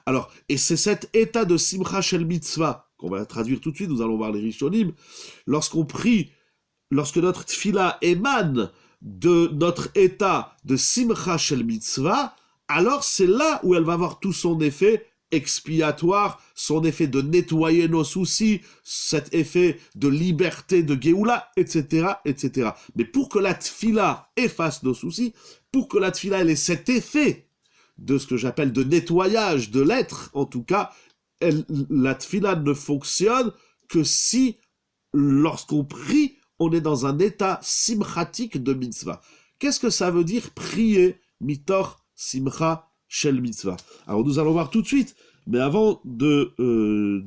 Speaker 1: Alors, et c'est cet état de simcha shel mitzvah qu'on va traduire tout de suite, nous allons voir les rishonim, lorsqu'on prie, lorsque notre tfila émane de notre état de simcha shel mitzvah, alors c'est là où elle va avoir tout son effet expiatoire, son effet de nettoyer nos soucis, cet effet de liberté, de Géoula, etc., etc. Mais pour que la tfila efface nos soucis, pour que la tfila ait cet effet de ce que j'appelle de nettoyage de l'être, en tout cas, la tfila ne fonctionne que si, lorsqu'on prie, on est dans un état simchatique de mitzvah. Qu'est-ce que ça veut dire prier mitor simcha shel mitzvah? Alors nous allons voir tout de suite, mais avant de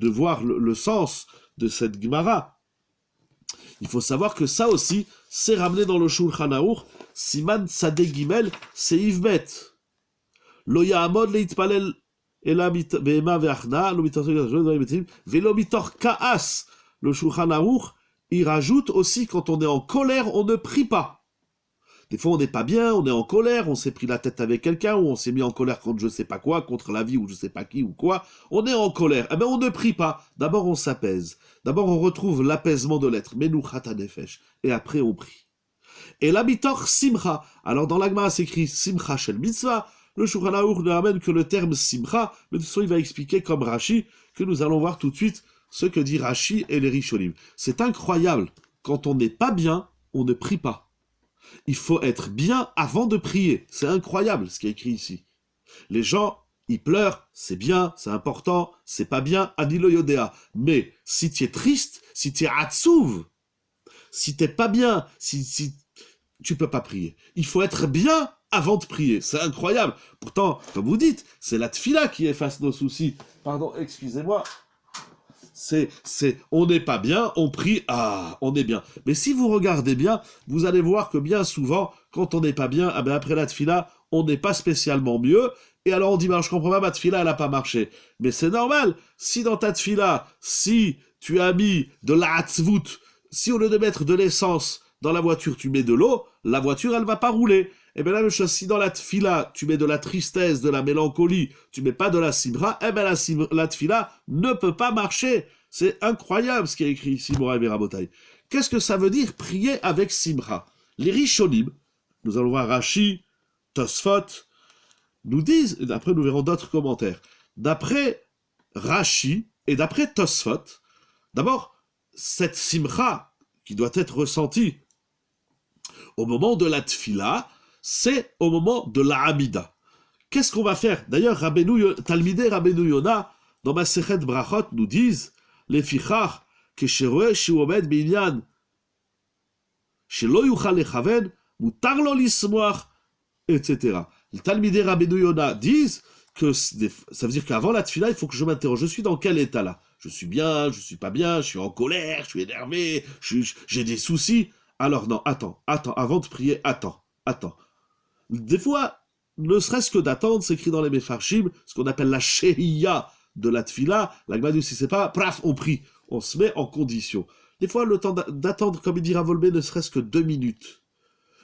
Speaker 1: voir le sens de cette Gemara, il faut savoir que ça aussi, c'est ramené dans le Shulchan Aruch, Siman Tzadeh Gimel, c'est Yvbet. Lo ya'amod leitpalel ela be'ema ve'achna, lo mitor ve'lo mitor ka'as. Le Shulchan Aruch, il rajoute aussi, quand on est en colère, on ne prie pas. Des fois, on n'est pas bien, on est en colère, on s'est pris la tête avec quelqu'un, ou on s'est mis en colère contre je sais pas quoi, contre la vie ou je sais pas qui ou quoi. On est en colère. Eh bien, on ne prie pas. D'abord, on s'apaise. D'abord, on retrouve l'apaisement de l'être. Menuchat hanefesh. Et après, on prie. Et l'habitor simcha. Alors, dans l'Agma, s'écrit simcha shel mitzvah. Le Shulchan Aruch ne ramène que le terme simcha, mais de toute façon, il va expliquer comme Rashi, que nous allons voir tout de suite ce que dit Rashi et les Rishonim. C'est incroyable. Quand on n'est pas bien, on ne prie pas. Il faut être bien avant de prier. C'est incroyable ce qui est écrit ici. Les gens, ils pleurent, c'est bien, c'est important, c'est pas bien, Anilo Yodéa. Mais si tu es triste, si tu es atzouv, si t'es pas bien, si tu peux pas prier. Il faut être bien avant de prier. C'est incroyable. Pourtant, comme vous dites, c'est la tfila qui efface nos soucis. Pardon, excusez-moi. On n'est pas bien, on prie, on est bien. Mais si vous regardez bien, vous allez voir que bien souvent, quand on n'est pas bien, après la tfila, on n'est pas spécialement mieux, et alors on dit, je comprends pas, ma tfila, elle n'a pas marché. Mais c'est normal, si dans ta tfila, si tu as mis de la hatzvout, si au lieu de mettre de l'essence dans la voiture, tu mets de l'eau, la voiture, elle va pas rouler. Et bien la même chose, si dans la tfila, tu mets de la tristesse, de la mélancolie, tu mets pas de la simra, la tfila ne peut pas marcher. C'est incroyable ce qui est écrit ici, Moraï Rabotai. Qu'est-ce que ça veut dire prier avec simra? Les Rishonim, nous allons voir Rashi, Tosfot, nous disent, et après nous verrons d'autres commentaires, d'après Rashi et d'après Tosfot, d'abord, cette simra qui doit être ressentie au moment de la tfila, c'est au moment de la Hamida. Qu'est-ce qu'on va faire? D'ailleurs, Talmidei Rabbeinu Yona, dans Masechet Brachot, nous disent les fichach, כשרואה שהוא עומד בעניין שלא יוכל לכוון, מותר לו לשמוח, etc. Les Talmidei Rabbeinu Yona disent que ça veut dire qu'avant la tfila, il faut que je m'interroge. Je suis dans quel état là? Je suis bien, je suis pas bien, je suis en colère, je suis énervé, j'ai des soucis. Alors non, attends, avant de prier, attends. Des fois, ne serait-ce que d'attendre, c'est écrit dans les Mefarshim, ce qu'on appelle la shehiya de la tfila. La Gemara dit, si c'est pas, praf, on prie, on se met en condition. Des fois, le temps d'attendre, comme il dit Ravolbé, ne serait-ce que 2 minutes.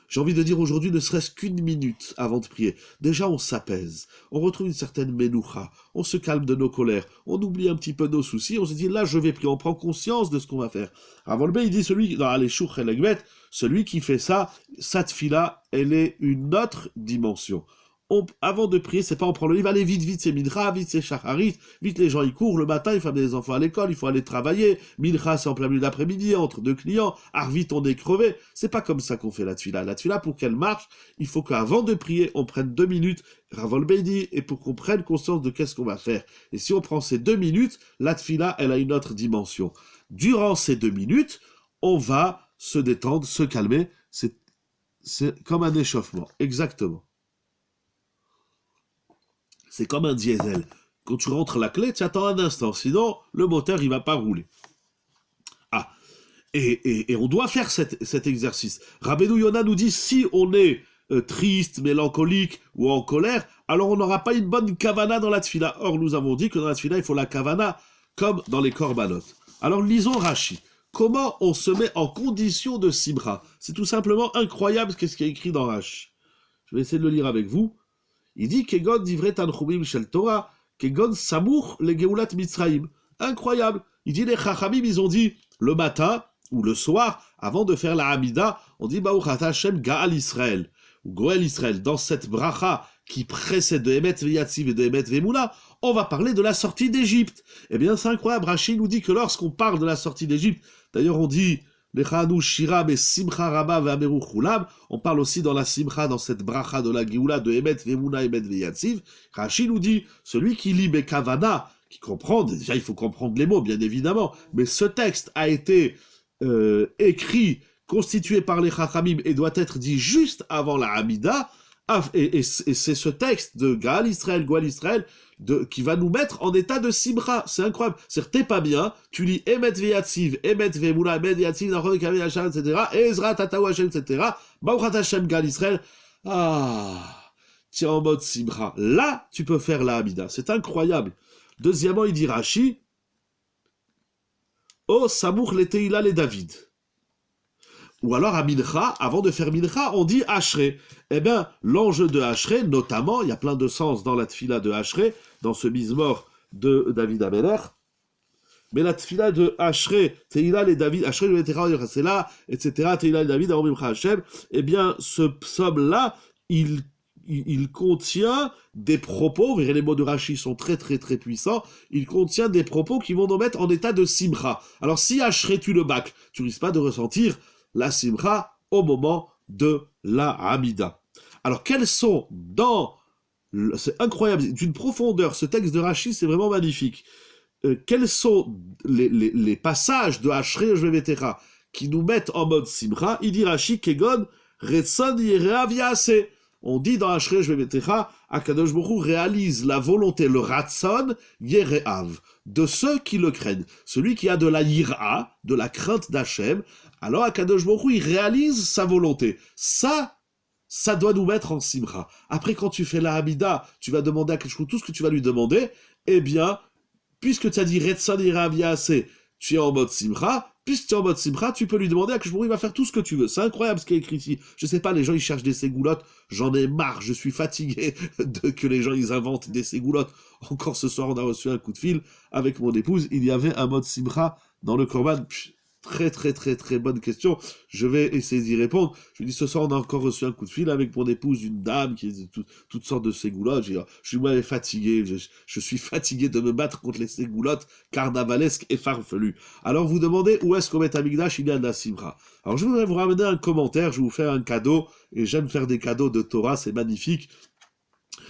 Speaker 1: J'ai envie de dire aujourd'hui, ne serait-ce qu'1 minute avant de prier. Déjà, on s'apaise, on retrouve une certaine menoucha, on se calme de nos colères, on oublie un petit peu nos soucis, on se dit, là, je vais prier, on prend conscience de ce qu'on va faire. Ravolbé, il dit, dans Aleshur Elegmet, celui qui fait ça, sa tfila, elle est une autre dimension. Avant de prier, c'est pas on prend le livre, allez vite, c'est Mincha, vite c'est Shacharit, vite les gens ils courent, le matin il faut amener les enfants à l'école, il faut aller travailler, Mincha c'est en plein milieu d'après-midi, entre 2 clients, vite on est crevé. C'est pas comme ça qu'on fait la tfila. La tfila, pour qu'elle marche, il faut qu'avant de prier, on prenne 2 minutes, Ravol Beidi, et pour qu'on prenne conscience de qu'est-ce qu'on va faire. Et si on prend ces 2 minutes, la tfila, elle a une autre dimension. Durant ces 2 minutes, on va se détendre, se calmer, c'est comme un échauffement, exactement. C'est comme un diesel. Quand tu rentres la clé, tu attends un instant, sinon le moteur il va pas rouler. Et on doit faire cet exercice. Rabbeinu Yona nous dit, si on est triste, mélancolique ou en colère, alors on n'aura pas une bonne kavana dans la tfila. Or, nous avons dit que dans la tfila, il faut la kavana comme dans les korbanot. Alors, lisons Rashi. Comment on se met en condition de simra? C'est tout simplement incroyable ce qui est écrit dans Rashi. Je vais essayer de le lire avec vous. Il dit Kegon divrei tanchumim shel Torah, Kegon samour le geulat Mitzrayim. Incroyable. Il dit les chachamim, ils ont dit le matin ou le soir, avant de faire la Hamida, on dit Baruch Ata Hashem Gaal Israël ou Goel Israël. Dans cette bracha qui précède de Emet Veyatziv et de Emet Vemouna, on va parler de la sortie d'Égypte. Eh bien, c'est incroyable. Rashi nous dit que lorsqu'on parle de la sortie d'Égypte, d'ailleurs, on dit Lechanu Shira be Simcha Rabba ve'ameru Chulam. On parle aussi dans la Simcha, dans cette bracha de la Géoula de Emet Vemouna, Emet Veyatziv. Rashi nous dit celui qui lit Bekavana, qui comprend, déjà il faut comprendre les mots, bien évidemment, mais ce texte a été écrit, constitué par les Chachamim et doit être dit juste avant la Hamida, et c'est ce texte de Gaal Israël, Goal Israël, qui va nous mettre en état de Simcha. C'est incroyable. C'est-à-dire, t'es pas bien, tu lis Emet Veyatziv, Emet Vemouna, Emet Veyatziv, Nachon Kavé Hashem, etc., Ezra Tataou Hashem, etc., Baruch Hashem Gaal Israël, tu es en mode Simcha. Là, tu peux faire la Hamida. C'est incroyable. Deuxièmement, il dit Rashi, Oh, Samour les Teila les David. Ou alors à Mincha, avant de faire Mincha, on dit Ashrei. Eh bien, l'enjeu de Ashrei, notamment, il y a plein de sens dans la tfila de Ashrei, dans ce mizmor de David Ameler, mais la tfila de Ashrei, Teila les David, Ashrei le Vetera, Yochasela, etc., Teila les David, Aromimcha Hashem, eh bien, ce psaume-là, il contient des propos, vous verrez les mots de Rashi sont très très très puissants, il contient des propos qui vont nous mettre en état de simcha. Alors si Ashrei tu le bac, tu risques pas de ressentir la simcha au moment de la Hamida. Alors quels sont c'est incroyable, d'une profondeur, ce texte de Rashi c'est vraiment magnifique. Quels sont les passages de Ashrei Shvevetera qui nous mettent en mode simcha? Il dit Rashi Kegon Retson Yereav Yaaseh. On dit dans Ashrei Shvevetera, Akadosh Baruch Hu réalise la volonté, le ratson yereav, de ceux qui le craignent. Celui qui a de la yira, de la crainte d'Hachem, alors Akadosh Baruch Hu, il réalise sa volonté. Ça doit nous mettre en simcha. Après, quand tu fais la Hamida, tu vas demander à Akadosh Baruch Hu tout ce que tu vas lui demander, eh bien, puisque tu as dit Retson yereav yaaseh, tu es en mode simcha. Puisque tu es en mode simcha, tu peux lui demander à Akadosh Baruch Hu, il va faire tout ce que tu veux. C'est incroyable ce qui est écrit ici. Je sais pas, les gens ils cherchent des ségoulottes, j'en ai marre, je suis fatigué que les gens ils inventent des ségoulottes. Encore ce soir, on a reçu un coup de fil avec mon épouse, il y avait un mode simcha dans le korban. Très très très très bonne question, je vais essayer d'y répondre. Je lui dis ce soir on a encore reçu un coup de fil avec mon épouse, une dame qui est toutes sortes de ségoulottes. Je suis moi fatigué, je suis fatigué de me battre contre les ségoulottes carnavalesques et farfelues. Alors vous demandez où est-ce qu'au Beth Amikdash il y a de la simcha. Alors je voudrais vous ramener un commentaire, je vais vous faire un cadeau, et j'aime faire des cadeaux de Torah, c'est magnifique.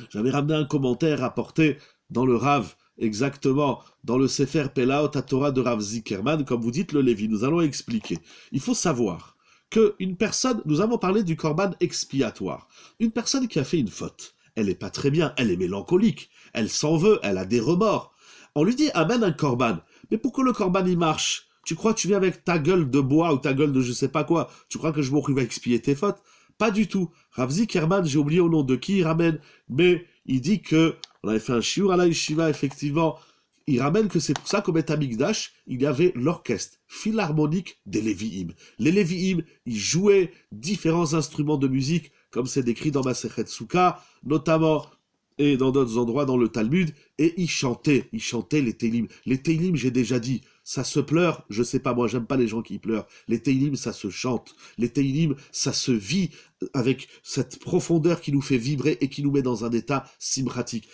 Speaker 1: J'avais ramené un commentaire rapporté dans le Rav, exactement, dans le Sefer Pelaot Torah de Rav Zickerman, comme vous dites le Lévi. Nous allons expliquer. Il faut savoir qu'une personne, nous avons parlé du korban expiatoire, une personne qui a fait une faute, elle n'est pas très bien, elle est mélancolique, elle s'en veut, elle a des remords. On lui dit amène un korban, mais pour que le korban y marche, tu crois que tu viens avec ta gueule de bois ou ta gueule de je sais pas quoi, tu crois que je va expier tes fautes? Pas du tout. Rav Zickerman, j'ai oublié au nom de qui il ramène, mais il dit que, on avait fait un shiur à la yeshiva, effectivement, il ramène que c'est pour ça qu'au Beth Amikdash, il y avait l'orchestre philharmonique des Lévi'im. Les Lévi'im, ils jouaient différents instruments de musique, comme c'est décrit dans Masechet Souka, notamment, et dans d'autres endroits dans le Talmud, et ils chantaient les Teilim. Les Teilim, j'ai déjà dit, ça se pleure, je sais pas, moi j'aime pas les gens qui pleurent. Les Teilim, ça se chante. Les Teilim, ça se vit avec cette profondeur qui nous fait vibrer et qui nous met dans un état simratique.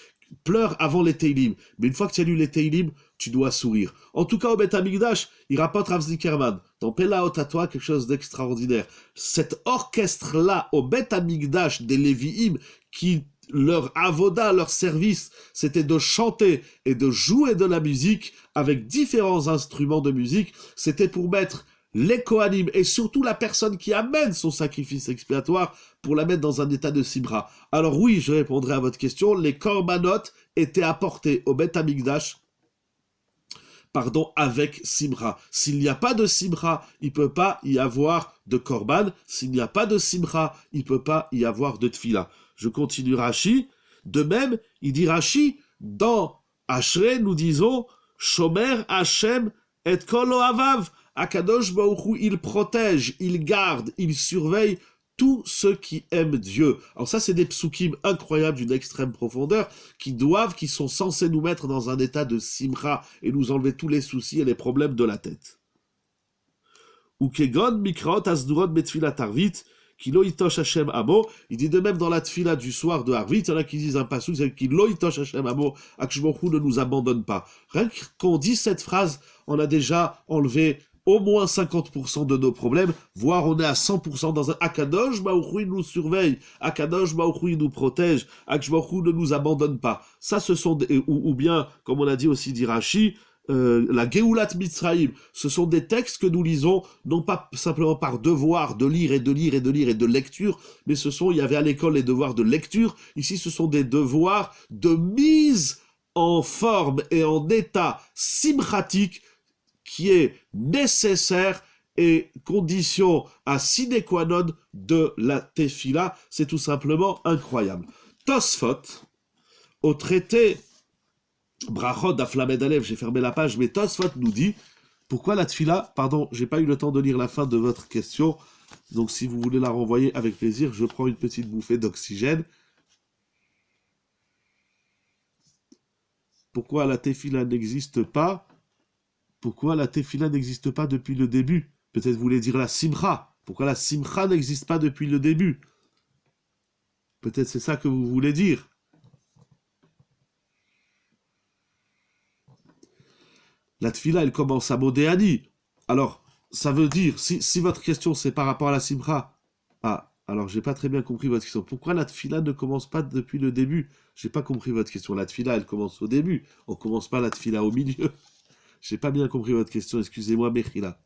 Speaker 1: Pleure avant les Teilim, mais une fois que tu as lu les Teilim, tu dois sourire. En tout cas, au Beth Amikdash, il rapporte Rav Zickerman, dans Pelaot Torah, quelque chose d'extraordinaire. Cet orchestre-là, au Beth Amikdash des Lévi'im, qui leur avoda, leur service, c'était de chanter et de jouer de la musique avec différents instruments de musique. C'était pour mettre les Kohanim et surtout la personne qui amène son sacrifice expiatoire pour la mettre dans un état de simra. Alors oui, je répondrai à votre question, les korbanot étaient apportés au Beth Amikdash avec simcha. S'il n'y a pas de simcha, il ne peut pas y avoir de korban. S'il n'y a pas de simcha, il ne peut pas y avoir de tfila. Je continue Rashi. De même, il dit Rashi, dans Ashrei, nous disons, Shomer Hashem et kol ohavav. Akadosh Baruch Hu, il protège, il garde, il surveille tous ceux qui aiment Dieu. Alors ça, c'est des psukim incroyables d'une extrême profondeur qui sont censés nous mettre dans un état de simcha et nous enlever tous les soucis et les problèmes de la tête. Ukegon mikraot asdurot betfilat arvit kilo itosh Hashem amo. Il dit de même dans la tfila du soir de Arvit, il y en a qui disent un passouk, c'est kilo itosh Hashem amo, Akadosh Baruch Hu ne nous abandonne pas. Rien qu'on dit cette phrase, on a déjà enlevé au moins 50% de nos problèmes, voire on est à 100% dans un Akadosh Baruch Hu, il nous surveille, Akadosh Baruch Hu, il nous protège, Akadosh Baruch Hu ne nous abandonne pas. Ça, ce sont ou bien, comme on a dit aussi d'Irachi, la Geulat Mitzrayim, ce sont des textes que nous lisons, non pas simplement par devoir de lire et de lire et de lire et de lecture, mais il y avait à l'école les devoirs de lecture, ici ce sont des devoirs de mise en forme et en état simchatique qui est nécessaire et condition à sine qua non de la tefila. C'est tout simplement incroyable. Tosfot, au traité Brachot d'Aflamed Alev, j'ai fermé la page, mais Tosfot nous dit, pourquoi la tefila, pardon, j'ai pas eu le temps de lire la fin de votre question, donc si vous voulez la renvoyer avec plaisir, je prends une petite bouffée d'oxygène. Pourquoi la tefila n'existe pas? Pourquoi la tefila n'existe pas depuis le début? Peut-être vous voulez dire la simcha. Pourquoi la simcha n'existe pas depuis le début? Peut-être c'est ça que vous voulez dire. La tefila, elle commence à Modéani. Alors, ça veut dire, si votre question c'est par rapport à la simcha, alors j'ai pas très bien compris votre question. Pourquoi la tefila ne commence pas depuis le début? J'ai pas compris votre question. La tefila, elle commence au début. On commence pas la tefila au milieu. J'ai pas bien compris votre question, excusez-moi, Mechila.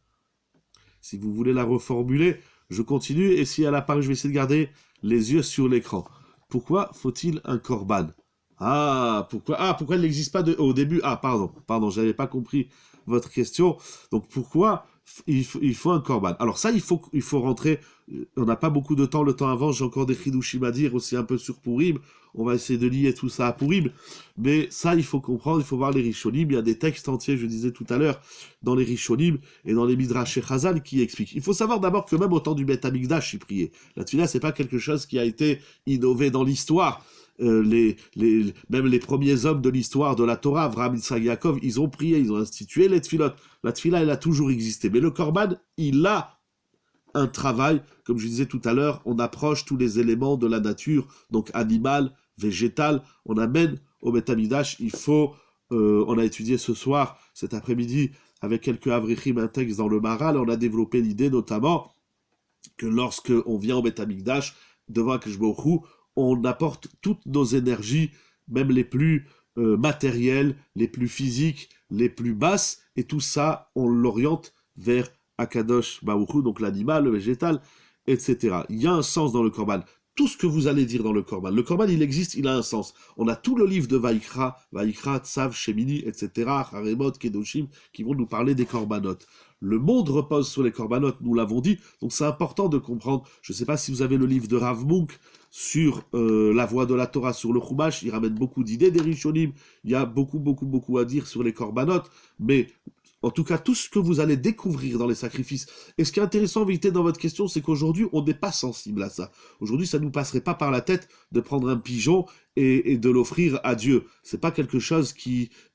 Speaker 1: Si vous voulez la reformuler, je continue, et si elle apparaît, je vais essayer de garder les yeux sur l'écran. Pourquoi faut-il un korban? Pourquoi elle n'existe pas au début? Pardon, j'avais pas compris votre question. Donc pourquoi il faut un korban? Alors ça, il faut rentrer, on n'a pas beaucoup de temps, le temps avance, j'ai encore des chidushim à dire, aussi un peu sur Purim, on va essayer de lier tout ça à Purim, mais ça, il faut comprendre, il faut voir les Rishonim, il y a des textes entiers, je disais tout à l'heure, dans les Rishonim et dans les Midrash Chazal qui expliquent. Il faut savoir d'abord que même au temps du Beth Amikdash, il priait. La tefila, c'est pas quelque chose qui a été innové dans l'histoire. Même les premiers hommes de l'histoire de la Torah, Avraham, Yitzhak, Yaakov, ils ont prié, ils ont institué les tefilot. La tefila, elle a toujours existé. Mais le korban, il a un travail, comme je disais tout à l'heure, on approche tous les éléments de la nature, donc animal, végétal, on amène au Beth Amikdash. On a étudié ce soir, cet après-midi, avec quelques avrichim, un texte dans le Maral, on a développé l'idée notamment que lorsque on vient au Beth Amikdash, devant Akadosh Baruch Hu, on apporte toutes nos énergies, même les plus matérielles, les plus physiques, les plus basses, et tout ça, on l'oriente vers Akadosh Baruch Hu, donc l'animal, le végétal, etc. Il y a un sens dans le korban. Tout ce que vous allez dire dans le korban, il existe, il a un sens. On a tout le livre de Vaikra, Tsav, Shemini, etc., Haremot, Kedoshim, qui vont nous parler des korbanot. Le monde repose sur les korbanot, nous l'avons dit, donc c'est important de comprendre. Je ne sais pas si vous avez le livre de Rav Munk sur la voie de la Torah, sur le Chumash, il ramène beaucoup d'idées des Rishonim, il y a beaucoup à dire sur les korbanot, mais en tout cas, tout ce que vous allez découvrir dans les sacrifices. Et ce qui est intéressant, Vité, dans votre question, c'est qu'aujourd'hui, on n'est pas sensible à ça. Aujourd'hui, ça ne nous passerait pas par la tête de prendre un pigeon et de l'offrir à Dieu. C'est pas quelque chose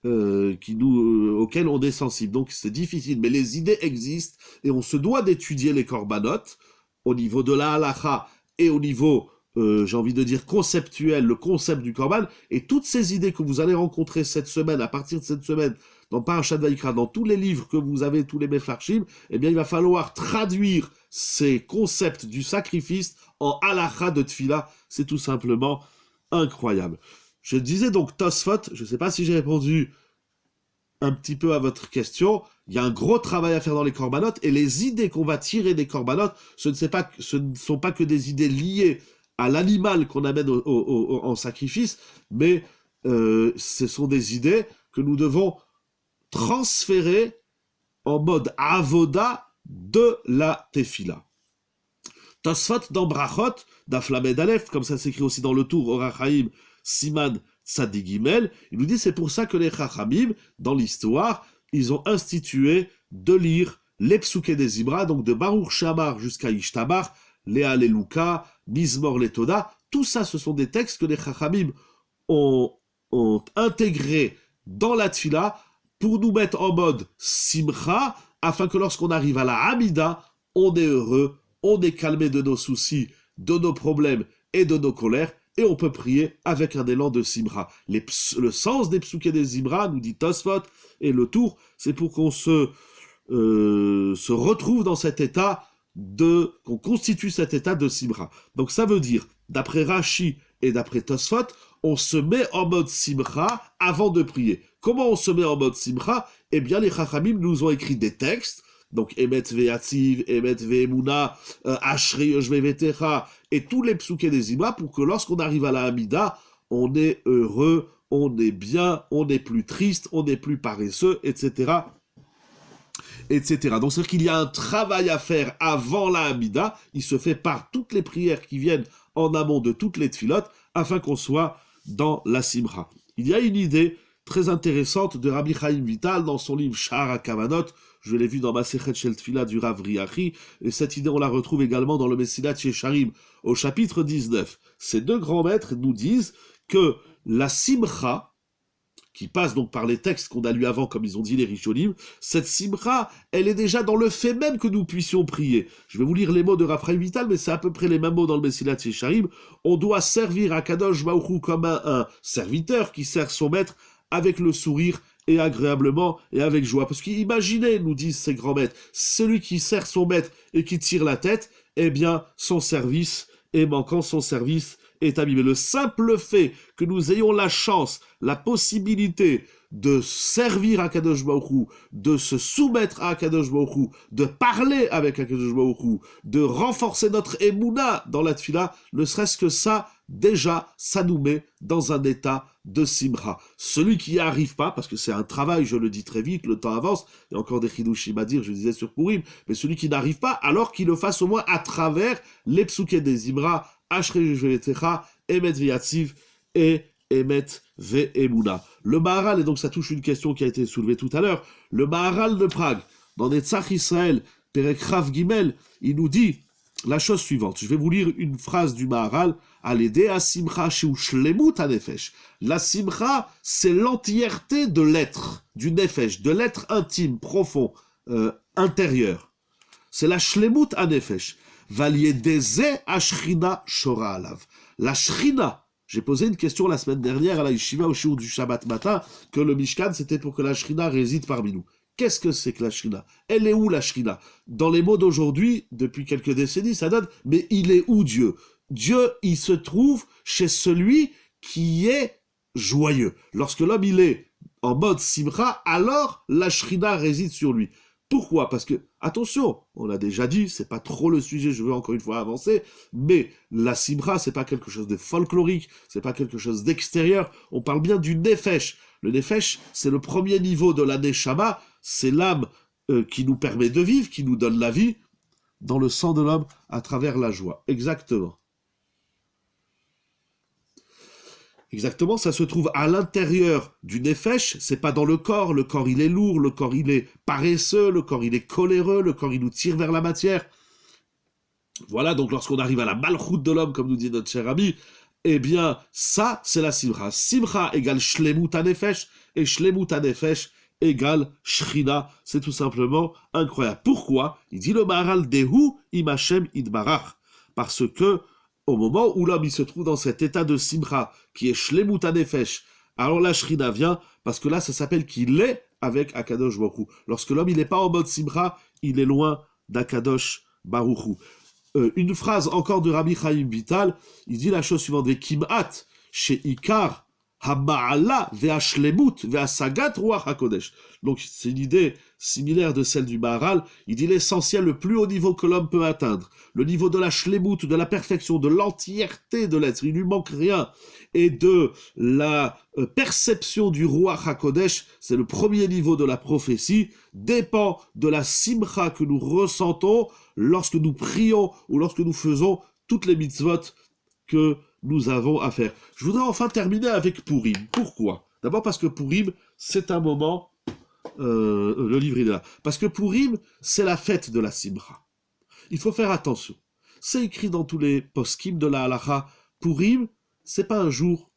Speaker 1: auquel on est sensible. Donc, c'est difficile. Mais les idées existent et on se doit d'étudier les korbanot au niveau de la halacha et au niveau, j'ai envie de dire, conceptuel, le concept du korban. Et toutes ces idées que vous allez rencontrer cette semaine, à partir de cette semaine, dans Parashat Vaikra, dans tous les livres que vous avez, tous les Mefarshim, eh bien, il va falloir traduire ces concepts du sacrifice en halakha de tefila. C'est tout simplement incroyable. Je disais donc Tosfot, je ne sais pas si j'ai répondu un petit peu à votre question. Il y a un gros travail à faire dans les korbanot, et les idées qu'on va tirer des korbanot, ce ne sont pas que des idées liées à l'animal qu'on amène en sacrifice, mais ce sont des idées que nous devons transféré en mode avoda de la tefila. Tosfot dans Brachot, d'Aflamed Aleph, comme ça s'écrit aussi dans le tour Orachaim Siman Tzadigimel, il nous dit c'est pour ça que les Chachamim, dans l'histoire, ils ont institué de lire les psuké des Zimra, donc de Baruch Shamar jusqu'à Ishtabar, les Aleluka, Mizmor Letoda, tout ça ce sont des textes que les Chachamim ont intégrés dans la Tfila pour nous mettre en mode Simcha, afin que lorsqu'on arrive à la Hamida, on est heureux, on est calmé de nos soucis, de nos problèmes et de nos colères, et on peut prier avec un élan de Simra. Le sens des psuké des Zimra, nous dit Tosfot, et le tour, c'est pour qu'on se retrouve dans cet état qu'on constitue cet état de Simra. Donc ça veut dire, d'après Rashi et d'après Tosfot, on se met en mode Simra avant de prier. Comment on se met en mode Simra? Eh bien, les Chachamim nous ont écrit des textes, donc Emet Ve'atziv, Emet Ve'emuna, Ashrei Yoshvei Vetecha, et tous les psuké des Zimra, pour que lorsqu'on arrive à la Hamida, on est heureux, on est bien, on n'est plus triste, on n'est plus paresseux, etc. etc. Donc c'est-à-dire qu'il y a un travail à faire avant la Hamida, il se fait par toutes les prières qui viennent en amont de toutes les tfilotes, afin qu'on soit dans la Simra. Il y a une idée très intéressante de Rabbi Chaim Vital dans son livre Sha'ar HaKavanot, je l'ai vu dans Masechet Shel Tfila du Rav Riachi, et cette idée on la retrouve également dans le Mesilat Yesharim, au chapitre 19. Ces deux grands maîtres nous disent que la Simcha, qui passe donc par les textes qu'on a lus avant, comme ils ont dit les Rishonim, cette Simcha, elle est déjà dans le fait même que nous puissions prier. Je vais vous lire les mots de Rav Chaim Vital, mais c'est à peu près les mêmes mots dans le Mesilat Yesharim. On doit servir à Kadosh Baruch Hu comme un serviteur qui sert son maître avec le sourire et agréablement et avec joie. Parce qu'imaginez, nous disent ces grands maîtres, celui qui sert son maître et qui tire la tête, eh bien, son service est manquant, son service est abîmé. Le simple fait que nous ayons la chance, la possibilité de servir à Kadosh Baruch Hu, de se soumettre à Kadosh Baruch Hu, de parler avec Kadosh Baruch Hu, de renforcer notre émouna dans la tfila, ne serait-ce que ça, déjà, ça nous met dans un état de simra. Celui qui n'y arrive pas, parce que c'est un travail, je le dis très vite, le temps avance, il y a encore des chidushim à dire, je disais sur Purim, mais celui qui n'arrive pas, alors qu'il le fasse au moins à travers les psuké des Zimra, Ashrei Yoshvei Vetecha, Emet Ve'atziv et Emet Ve'emuna. Le Maharal, et donc ça touche une question qui a été soulevée tout à l'heure, le Maharal de Prague, dans Netzach Israël, Perek Rav Gimel, il nous dit la chose suivante. Je vais vous lire une phrase du Maharal, Aledea Simcha Sheu Shlemut HaNefesh. La Simcha, c'est l'entièreté de l'être, du Nefesh, de l'être intime, profond, intérieur. C'est la Shlemut HaNefesh. Valiedeze Ashrina Shora Alav. La Shrina, j'ai posé une question la semaine dernière à la Yeshiva au shiur du Shabbat matin, que le Mishkan, c'était pour que la Shrina réside parmi nous. Qu'est-ce que c'est que la Shrina? Elle est où la Shrina? Dans les mots d'aujourd'hui, depuis quelques décennies, ça donne, mais il est où Dieu? Dieu, il se trouve chez celui qui est joyeux. Lorsque l'homme, il est en mode Simcha, alors la Shrina réside sur lui. Pourquoi? Parce que, attention, on l'a déjà dit, c'est pas trop le sujet, je veux encore une fois avancer, mais la Simra, c'est pas quelque chose de folklorique, c'est pas quelque chose d'extérieur, on parle bien du Nefesh. Le Nefesh, c'est le premier niveau de la Neshama, c'est l'âme qui nous permet de vivre, qui nous donne la vie, dans le sang de l'homme, à travers la joie. Exactement. Exactement, ça se trouve à l'intérieur du Nefesh, c'est pas dans le corps il est lourd, le corps il est paresseux, le corps il est coléreux, le corps il nous tire vers la matière. Voilà, donc lorsqu'on arrive à la malchoute de l'homme, comme nous dit notre cher ami, eh bien, ça, c'est la Simcha. Simcha égale Shlemut HaNefesh, et Shlemut HaNefesh égale Shrina. C'est tout simplement incroyable. Pourquoi? Il dit le Maharal Dehu im Hashem Idbarach. Parce que, au moment où l'homme il se trouve dans cet état de Simcha, qui est Shlemut HaNefesh, alors la Shrina vient, parce que là, ça s'appelle qu'il est avec Akadosh Baruch Hu. Lorsque l'homme il n'est pas en mode Simcha, il est loin d'Akadosh Baruch Hu. Une phrase encore de Rabbi Chaim Vital, il dit la chose suivante, Kim'at, chez Ikar, Hama'ala ve'ashlemut ve'asagat ruach hakodesh. Donc c'est une idée similaire de celle du Maharal. Il dit l'essentiel, le plus haut niveau que l'homme peut atteindre, le niveau de la shlemut, de la perfection, de l'entièreté de l'être, il lui manque rien, et de la perception du ruach hakodesh, c'est le premier niveau de la prophétie, dépend de la simcha que nous ressentons lorsque nous prions ou lorsque nous faisons toutes les mitzvot que nous avons à faire. Je voudrais enfin terminer avec Purim. Pourquoi? D'abord parce que Purim, c'est un moment... le livre est là. Parce que Purim, c'est la fête de la Simcha. Il faut faire attention. C'est écrit dans tous les poskim de la halacha. Purim, c'est pas un jour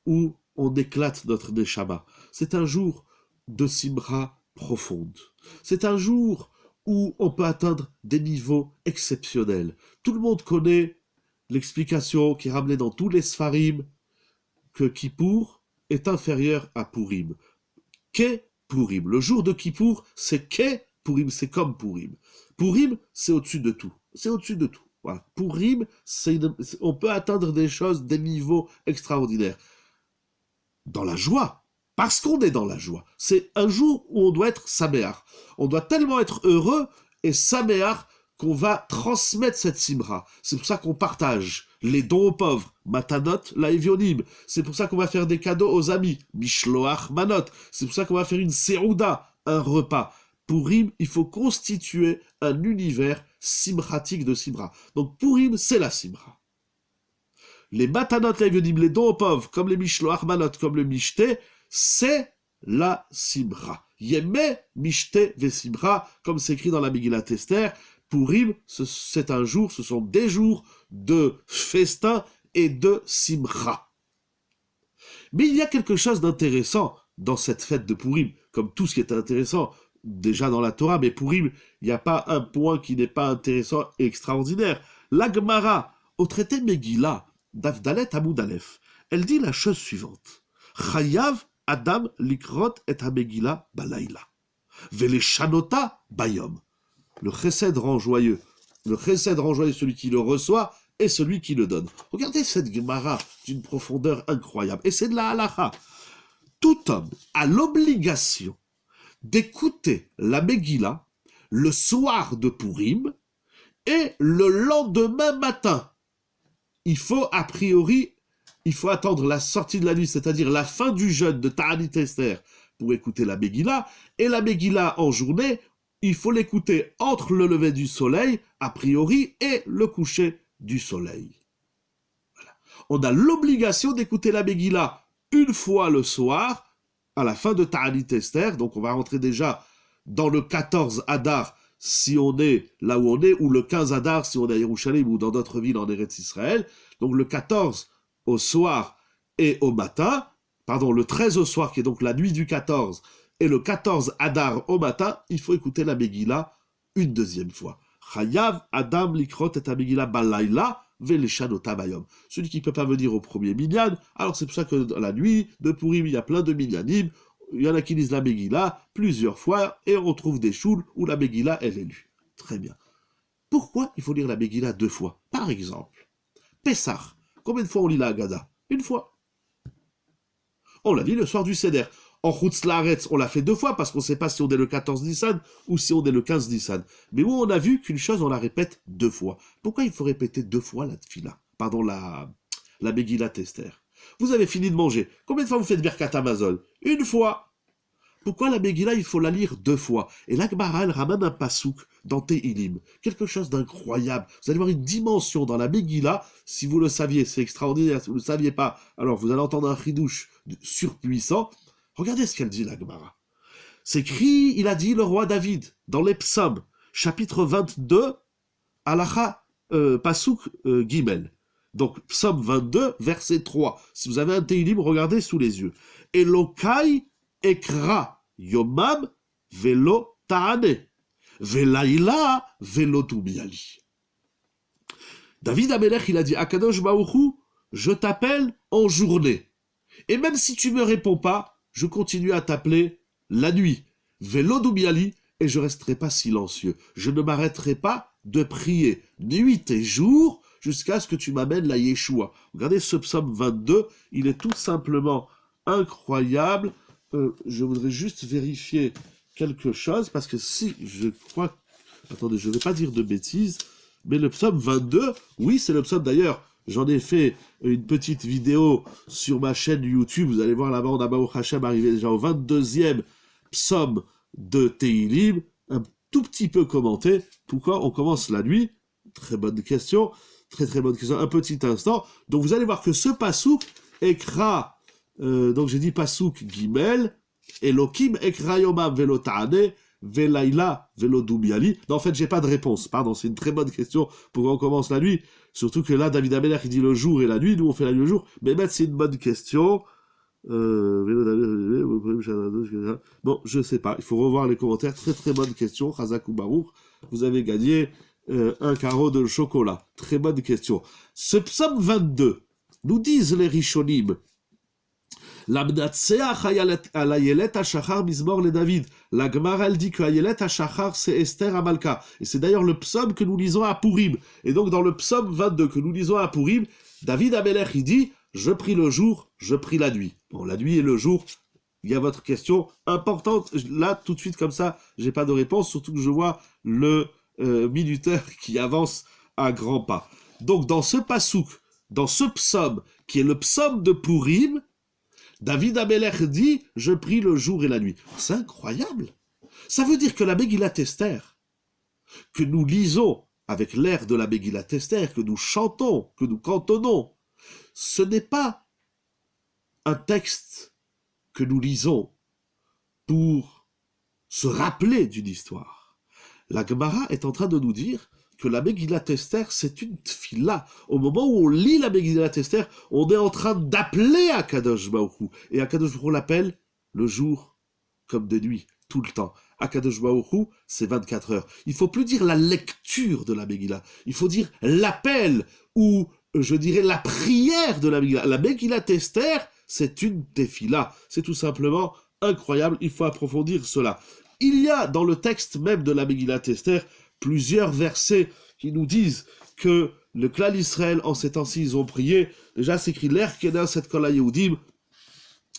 Speaker 1: où on éclate notre neshama. C'est un jour de Simcha profonde. C'est un jour où on peut atteindre des niveaux exceptionnels. Tout le monde connaît l'explication qui est ramenée dans tous les Sfarim que Kippour est inférieur à Purim. Qu'est Purim? Le jour de Kippour, c'est qu'est Purim, c'est comme Purim. Purim, c'est au-dessus de tout. C'est au-dessus de tout. Voilà. Purim, on peut atteindre des choses, des niveaux extraordinaires. Dans la joie, parce qu'on est dans la joie. C'est un jour où on doit être saméach. On doit tellement être heureux et saméach qu'on va transmettre cette simra. C'est pour ça qu'on partage les dons aux pauvres, matanot laevionim. C'est pour ça qu'on va faire des cadeaux aux amis, mishloach manot. C'est pour ça qu'on va faire une serouda, un repas. Purim, il faut constituer un univers simratique de simra. Donc Purim, c'est la simra. Les matanot laevionim, les dons aux pauvres, comme les mishloach manot, comme le mishté, c'est la simra. Yemé mishté vesimra, comme c'est écrit dans la Megillat Esther. Purim, c'est un jour, ce sont des jours de festin et de simcha. Mais il y a quelque chose d'intéressant dans cette fête de Purim, comme tout ce qui est intéressant déjà dans la Torah, mais Purim, il n'y a pas un point qui n'est pas intéressant et extraordinaire. La Gemara, au traité Megillah, Daf Dalet Amud Aleph, elle dit la chose suivante. Chayav Adam likrot et ha-Megillah balayla, veleshanota bayom. Le chesed rend joyeux. Le chesed rend joyeux celui qui le reçoit et celui qui le donne. Regardez cette Gemara d'une profondeur incroyable. Et c'est de la halacha. Tout homme a l'obligation d'écouter la Megillah le soir de Purim et le lendemain matin. Il faut, a priori, attendre la sortie de la nuit, c'est-à-dire la fin du jeûne de Ta'anit Esther pour écouter la Megillah. Et la Megillah en journée, il faut l'écouter entre le lever du soleil, a priori, et le coucher du soleil. Voilà. On a l'obligation d'écouter la Megillah une fois le soir, à la fin de Ta'anit Esther, donc on va rentrer déjà dans le 14 Adar, si on est là où on est, ou le 15 Adar, si on est à Yerushalayim ou dans d'autres villes en Eretz Israël. Donc le 14 au soir et au matin, pardon, le 13 au soir, qui est donc la nuit du 14, et le 14 Adar au matin, il faut écouter la Megillah une deuxième fois. Chayav Adam likrot et Megillah balayla veleshanota bayom. Celui qui ne peut pas venir au premier minyan, alors c'est pour ça que dans la nuit de Purim, il y a plein de minyanim, il y en a qui lisent la Megillah plusieurs fois, et on trouve des choules où la Megillah, elle est lue. Très bien. Pourquoi il faut lire la Megillah deux fois? Par exemple, Pessah. Combien de fois on lit la Haggadah? Une fois. On la lit le soir du Seder. En Chutz Laaretz, on l'a fait deux fois parce qu'on ne sait pas si on est le 14 Nissan ou si on est le 15 Nissan. Mais où on a vu qu'une chose, on la répète deux fois. Pourquoi il faut répéter deux fois la Tfila? Pardon, la Megillat Esther. Vous avez fini de manger. Combien de fois vous faites Birkat Hamazon? Une fois. Pourquoi la Megillah, il faut la lire deux fois? Et la Gemara, elle ramène un pasouk dans Tehilim. Quelque chose d'incroyable. Vous allez voir une dimension dans la Megillah. Si vous le saviez, c'est extraordinaire. Si vous ne le saviez pas, alors vous allez entendre un chidouche surpuissant. Regardez ce qu'elle dit, la Gemara. C'est écrit, il a dit le roi David, dans les Psaumes, chapitre 22, Halacha, Pasouk Gimel. Donc, Psaume 22, verset 3. Si vous avez un Tehilim, regardez sous les yeux. Elokai ekra yomam velo ta'ane, velaila velo tumiali. David Amelech, il a dit, Akadosh Baruch, je t'appelle en journée. Et même si tu me réponds pas, je continue à t'appeler la nuit. Velo tumiali, et je resterai pas silencieux. Je ne m'arrêterai pas de prier nuit et jour jusqu'à ce que tu m'amènes la Yeshua. Regardez ce psaume 22, il est tout simplement incroyable. Je voudrais juste vérifier quelque chose, parce que si je crois... Attendez, je ne vais pas dire de bêtises, mais le psaume 22, oui, c'est le psaume d'ailleurs. J'en ai fait une petite vidéo sur ma chaîne YouTube. Vous allez voir là-bas, on a Baruch Hashem arrivé déjà au 22e psaume de Tehilim, un tout petit peu commenté. Pourquoi on commence la nuit? Très bonne question. Très bonne question. Un petit instant. Donc vous allez voir que ce pasouk écra, donc j'ai dit pasouk Gimel, Elokim ekra yomam velo ta'ane, velaila velo dumiali. Non, en fait, j'ai pas de réponse. Pardon, c'est une très bonne question. Pourquoi on commence la nuit? Surtout que là, David Ameller, il dit le jour et la nuit. Nous, on fait la nuit et le jour. Mais mettre, c'est une bonne question. Bon, je sais pas. Il faut revoir les commentaires. Très bonne question. Chazak ou Baruch. Vous avez gagné un carreau de chocolat. Très bonne question. Ce psaume 22, nous disent les Rishonim, L'Amnatseach al Ayelet HaShachar Mizmor le David. La Gemara, elle dit que Ayelet HaShachar, c'est Esther Amalka. Et c'est d'ailleurs le psaume que nous lisons à Purim. Et donc, dans le psaume 22 que nous lisons à Purim, David Ameller, il dit, je prie le jour, je prie la nuit. Bon, la nuit et le jour, il y a votre question importante. Là, tout de suite, comme ça, j'ai pas de réponse, surtout que je vois le minuteur qui avance à grands pas. Donc, dans ce pasouk, dans ce psaume, qui est le psaume de Purim, David Ameller dit « Je prie le jour et la nuit ». C'est incroyable. Ça veut dire que la Megillat Esther, que nous lisons avec l'air de la Megillat Esther, que nous chantons, que nous cantonnons, ce n'est pas un texte que nous lisons pour se rappeler d'une histoire. La Gemara est en train de nous dire que la Megillat Esther, c'est une tfila. Au moment où on lit la Megillat Esther, on est en train d'appeler Akadosh Baruch Hu. Et Akadosh Baruch Hu l'appelle le jour comme de nuit, tout le temps. Akadosh Baruch Hu, c'est 24 heures. Il faut plus dire la lecture de la Megillah. Il faut dire l'appel ou, je dirais, la prière de la Megillah. La Megillat Esther, c'est une tefila. C'est tout simplement incroyable. Il faut approfondir cela. Il y a dans le texte même de la Megillat Esther plusieurs versets qui nous disent que le clan Israël, en ces temps-ci, ils ont prié. Déjà, c'est écrit l'air Kedah set kol Yehudim.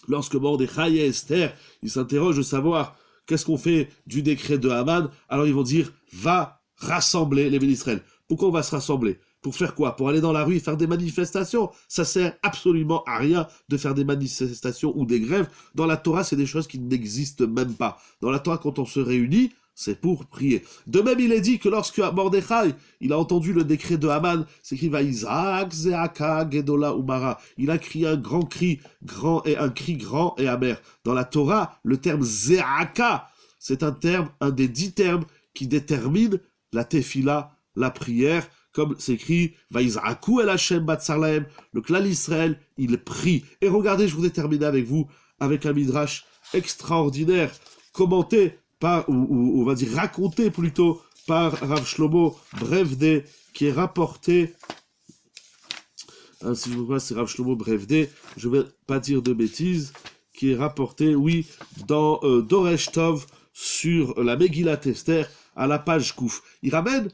Speaker 1: Lorsque Mordechai et Esther, ils s'interrogent de savoir qu'est-ce qu'on fait du décret de Haman. Alors ils vont dire, va rassembler les bénis d'Israël. Pourquoi on va se rassembler? Pour faire quoi? Pour aller dans la rue et faire des manifestations? Ça sert absolument à rien de faire des manifestations ou des grèves. Dans la Torah, c'est des choses qui n'existent même pas. Dans la Torah, quand on se réunit, c'est pour prier. De même, il est dit que lorsque Mordechai, il a entendu le décret de Haman, c'est écrit Vaïzak, Zeaka, Gedola, Umara. Il a crié un grand cri, grand et amer. Dans la Torah, le terme Zeaka, c'est un des 10 termes qui détermine la tefila, la prière, comme c'est écrit Vaïzaku el Hashem batsar lahem. Le clan Israël, il prie. Et regardez, je voudrais terminer avec vous, avec un midrash extraordinaire, commenté par, ou on va dire raconté plutôt, par Rav Shlomo Brevde, qui est rapporté, si je vous vois, c'est Rav Shlomo Brevde, je ne vais pas dire de bêtises, qui est rapporté, oui, dans Doresh Tov, sur la Megillat Esther, à la page Kouf. Il ramène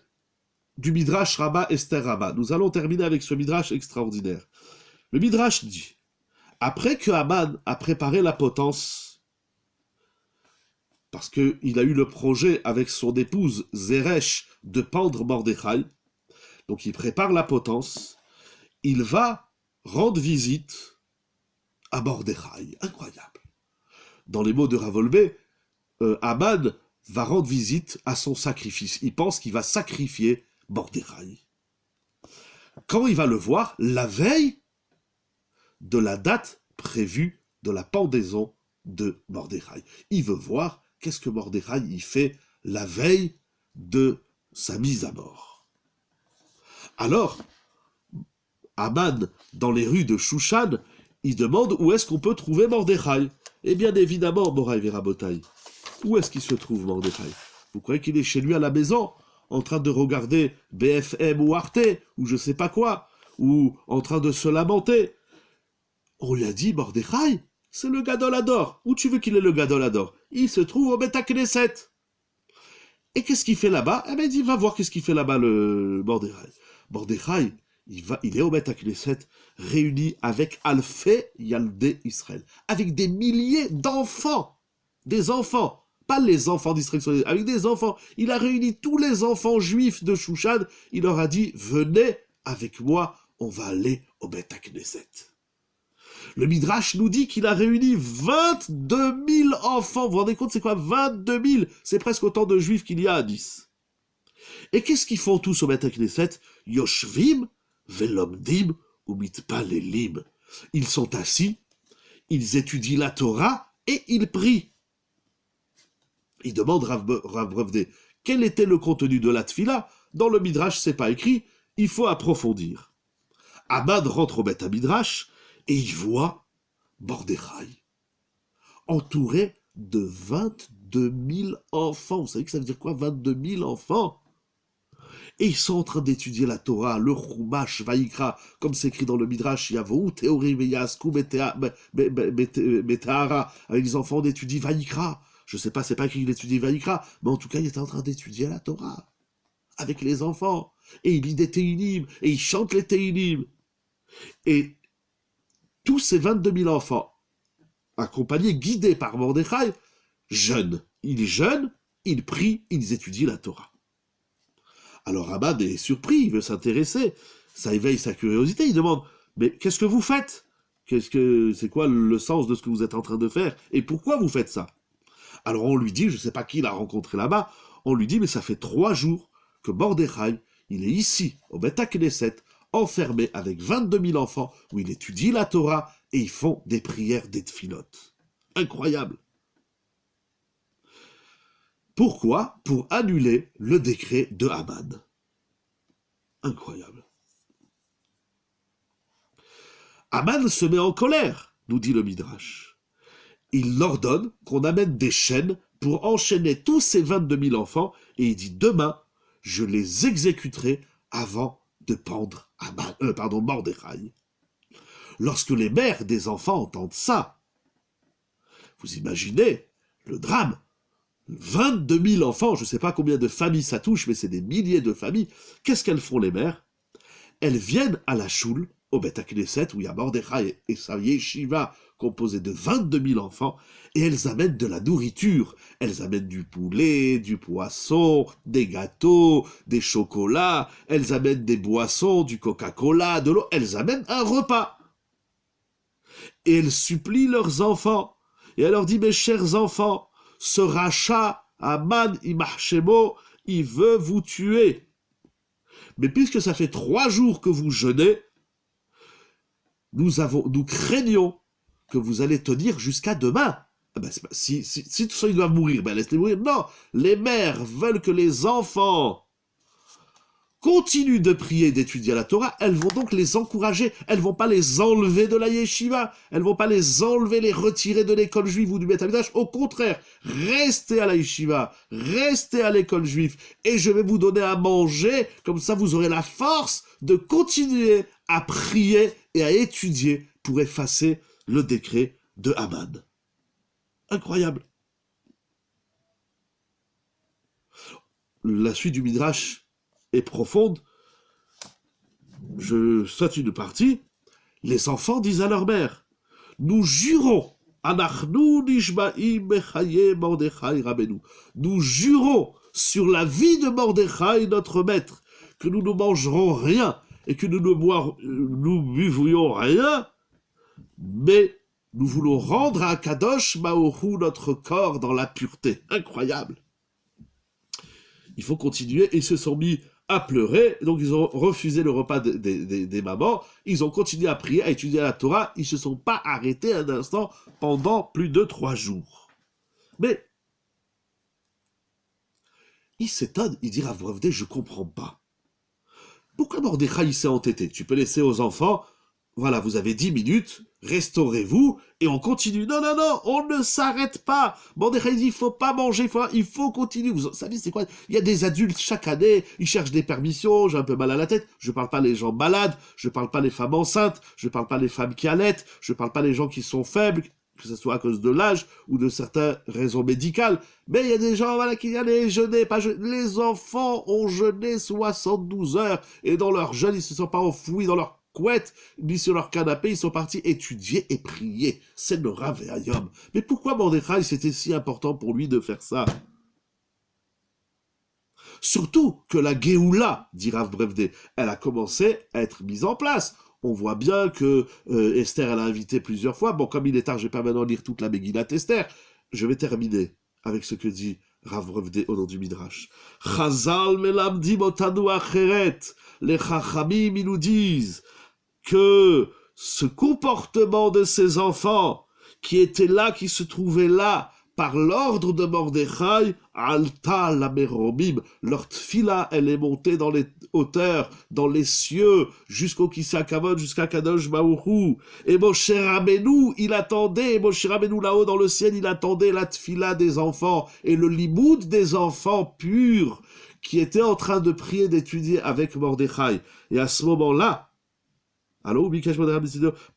Speaker 1: du Midrash Rabbah Esther Rabbah. Nous allons terminer avec ce Midrash extraordinaire. Le Midrash dit, après que Haman a préparé la potence, parce qu'il a eu le projet avec son épouse Zeresh de pendre Mordechai, donc il prépare la potence, il va rendre visite à Mordechai. Incroyable. Dans les mots de Ravolbé, Haman va rendre visite à son sacrifice. Il pense qu'il va sacrifier Mordechai. Quand il va le voir, la veille de la date prévue de la pendaison de Mordechai. Il veut voir qu'est-ce que Mordechai y fait la veille de sa mise à mort. Alors, Haman, dans les rues de Shushan, il demande où est-ce qu'on peut trouver Mordechai. Et bien évidemment, Moraï Verabotaï, où est-ce qu'il se trouve Mordechai? Vous croyez qu'il est chez lui à la maison, en train de regarder BFM ou Arte, ou je sais pas quoi, ou en train de se lamenter? On lui a dit, Mordechai, c'est le Gadol Hador. Où tu veux qu'il est le Gadol Hador? Il se trouve au Beth Knesset. Et qu'est-ce qu'il fait là-bas? Eh bien, il dit, va voir qu'est-ce qu'il fait là-bas, le Mordechai. Mordechai, il est au Beth Knesset, réuni avec Alfé Yaldé Israël, avec des milliers d'enfants, des enfants, pas les enfants d'Israël, avec des enfants. Il a réuni tous les enfants juifs de Shushan, il leur a dit, venez avec moi, on va aller au Beth Knesset. Le Midrash nous dit qu'il a réuni 22 000 enfants. Vous vous rendez compte, c'est quoi 22 000? C'est presque autant de juifs qu'il y a à Nice. Et qu'est-ce qu'ils font tous au Beth Knesset? Yoshvim, velomdim, ou mitpalelim. Ils sont assis, ils étudient la Torah et ils prient. Il demande Rav Brevdé, quel était le contenu de la tfila? Dans le Midrash, c'est pas écrit, il faut approfondir. Amad rentre au Beth Midrash et il voit Mordechai entouré de 22 000 enfants. Vous savez que ça veut dire quoi, 22 000 enfants? Et ils sont en train d'étudier la Torah, le Chumash, Vaïkra, comme c'est écrit dans le Midrash, Yavou, Théorim, Yasku, Metahara, avec les enfants d'étudier Vaïkra. Je sais pas, c'est pas qu'il étudie Vaïkra, mais en tout cas, il était en train d'étudier la Torah, avec les enfants. Et il lit des Teilim, et il chante les Teilim. Et tous ces 22 000 enfants, accompagnés, guidés par Mordechai, jeunes. Il est jeune, il prie, ils étudient la Torah. Alors Amad est surpris, il veut s'intéresser, ça éveille sa curiosité, il demande, mais qu'est-ce que vous faites? C'est quoi le sens de ce que vous êtes en train de faire? Et pourquoi vous faites ça? Alors on lui dit, je ne sais pas qui l'a rencontré là-bas, on lui dit, mais ça fait 3 jours que Mordechai, il est ici, au Beth Knesset, enfermé avec 22 000 enfants, où il étudie la Torah, et ils font des prières, des tfilotes. Incroyable. Pourquoi? Pour annuler le décret de Haman. Incroyable. Haman se met en colère, nous dit le Midrash. Il ordonne qu'on amène des chaînes pour enchaîner tous ces 22 000 enfants, et il dit, demain, je les exécuterai avant de pendre Mordechai. Lorsque les mères des enfants entendent ça, vous imaginez le drame. 22 000 enfants, je ne sais pas combien de familles ça touche, mais c'est des milliers de familles. Qu'est-ce qu'elles font les mères? Elles viennent à la choule, au Beth Knesset, où il y a Mordechai et sa yeshiva composée de 22 000 enfants, et elles amènent de la nourriture. Elles amènent du poulet, du poisson, des gâteaux, des chocolats, elles amènent des boissons, du Coca-Cola, de l'eau, elles amènent un repas. Et elles supplient leurs enfants. Et elle leur dit, mes chers enfants, ce rachat, Haman Imachemo, il veut vous tuer. Mais puisque ça fait 3 jours que vous jeûnez, nous craignons que vous allez tenir jusqu'à demain. Si tout ça, ils doivent mourir, laisse-les mourir. Non, les mères veulent que les enfants continuent de prier et d'étudier la Torah, elles vont donc les encourager, elles vont pas les enlever de la yeshiva, elles vont pas les enlever, les retirer de l'école juive ou du Beth Amikdash, au contraire, restez à la yeshiva, restez à l'école juive, et je vais vous donner à manger, comme ça vous aurez la force de continuer à prier et à étudier pour effacer le décret de Haman. Incroyable. La suite du Midrash est profonde. Je saute une partie. Les enfants disent à leur mère, nous jurons, nous jurons sur la vie de Mordechai, notre maître, que nous ne mangerons rien et que nous buvrions rien, mais nous voulons rendre à Kadosh Maoru notre corps dans la pureté. Incroyable. Il faut continuer, et ils se sont mis à pleurer, donc ils ont refusé le repas des mamans, ils ont continué à prier, à étudier la Torah, ils ne se sont pas arrêtés un instant pendant plus de 3 jours. Mais, il s'étonne, il dit Rav Brevdé, je ne comprends pas. Pourquoi Mordechai s'est entêté? Tu peux laisser aux enfants, voilà, vous avez 10 minutes, restaurez-vous, et on continue. Non, on ne s'arrête pas. Mordechai dit, il ne faut pas manger, il faut continuer. Vous savez, c'est quoi? Il y a des adultes chaque année, ils cherchent des permissions, j'ai un peu mal à la tête. Je ne parle pas les gens malades, je ne parle pas les femmes enceintes, je ne parle pas les femmes qui allaitent, je ne parle pas les gens qui sont faibles. que ce soit à cause de l'âge ou de certaines raisons médicales. Mais il y a des gens voilà, qui allaient jeûner, pas jeûner. Les enfants ont jeûné 72 heures et dans leur jeûne, ils ne se sont pas enfouis dans leur couette ni sur leur canapé, ils sont partis étudier et prier. C'est le Rav et Hayom. Mais pourquoi Mordechai, c'était si important pour lui de faire ça? Surtout que la Géoula, dit Rav Brevdé, elle a commencé à être mise en place. On voit bien que Esther, elle a invité plusieurs fois. Bon, comme il est tard, je ne vais pas maintenant lire toute la Megillat Esther. Je vais terminer avec ce que dit Rav Brevdé au nom du Midrash. Chazal melamdim otanu acheret. Les Chachamim, ils nous disent que ce comportement de ces enfants qui étaient là, qui se trouvaient là, par l'ordre de Mordechai, Alta la Meromim, leur tfila, elle est montée dans les hauteurs, dans les cieux, jusqu'au Kisakavod, jusqu'à Kadosh Baruchu. Et Moshe Rabbeinu, il attendait, Moshe Rabbeinu là-haut dans le ciel, il attendait la tfila des enfants, et le limoud des enfants purs, qui étaient en train de prier, d'étudier avec Mordechai. Et à ce moment-là,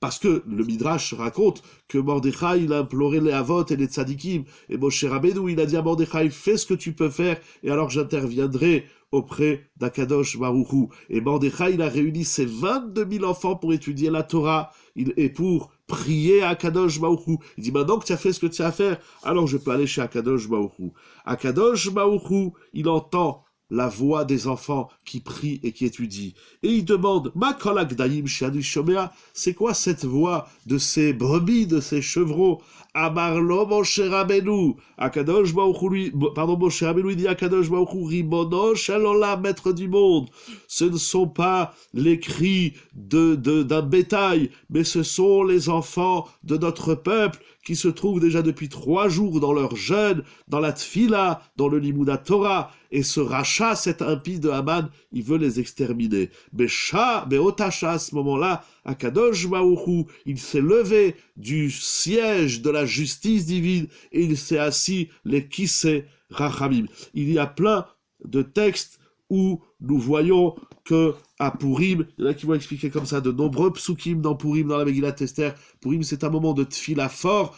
Speaker 1: parce que le Midrash raconte que Mordechai, il a imploré les Avot et les Tzadikim, et Moshe Rabbeinu, il a dit à Mordechai, fais ce que tu peux faire, et alors j'interviendrai auprès d'Akadosh Baruchu. Et Mordechai, il a réuni ses 22 000 enfants pour étudier la Torah, et pour prier à Akadosh Baruchu. Il dit, maintenant que tu as fait ce que tu as à faire, alors je peux aller chez Akadosh Baruchu. Akadosh Baruchu, il entend la voix des enfants qui prient et qui étudient. Et il demande, Ma kol agdaim she'ani shomea, c'est quoi cette voix de ces brebis, de ces chevreaux? Amarlo Moshe Rabbeinu, Akadosh Baruchu lui, Moshe Rabbeinu dit Akadosh Baruchu, Ribono shel olam, maître du monde. Ce ne sont pas les cris d'un bétail, mais ce sont les enfants de notre peuple qui se trouvent déjà depuis 3 jours dans leur jeûne, dans la tfila, dans le limouda Torah, et ce rachat, cet impie de Haman, il veut les exterminer. Beotacha, à ce moment-là, Akadosh Baruchu, il s'est levé du siège de la justice divine et il s'est assis les Kisei Rachamim. Il y a plein de textes où nous voyons que à Purim, il y en a qui vont expliquer comme ça de nombreux psukim dans Purim, dans la Megillat Esther. Purim, c'est un moment de tfila fort,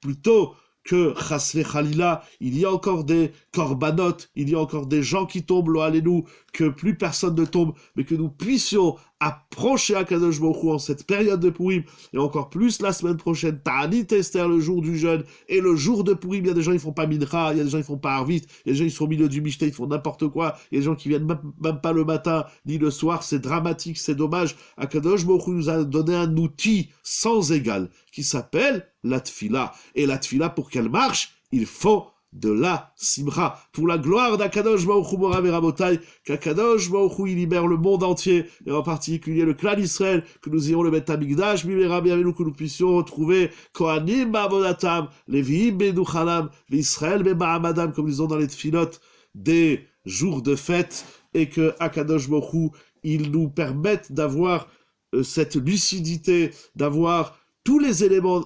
Speaker 1: plutôt que Chasve Chalila, il y a encore des korbanot, il y a encore des gens qui tombent, lo allélu, que plus personne ne tombe, mais que nous puissions approcher Akadosh Baruch Hu en cette période de Purim, et encore plus la semaine prochaine, Ta'anit Esther, le jour du jeûne, et le jour de Purim, il y a des gens qui font pas mincha, il y a des gens qui font pas arvit, il y a des gens qui sont au milieu du mishté, ils font n'importe quoi, il y a des gens qui viennent même pas le matin, ni le soir, c'est dramatique, c'est dommage. Akadosh Baruch Hu nous a donné un outil sans égal, qui s'appelle la tfila. Et la tfila, pour qu'elle marche, il faut de la simra. Pour la gloire d'Akadosh Baruch Hu, Morav et Rabotai, qu'Akadosh Baruch Hu, il libère le monde entier, et en particulier le clan d'Israël, que nous ayons le Bet Hamikdash, Mimera Bienvenu, que nous puissions retrouver Kohanim Ba'avodatam, Leviim Benuchanam, l'Israël Bema'amadam, comme nous disons dans les tfilot, des jours de fête, et que Akadosh Baruch Hu, il nous permette d'avoir cette lucidité, d'avoir tous les éléments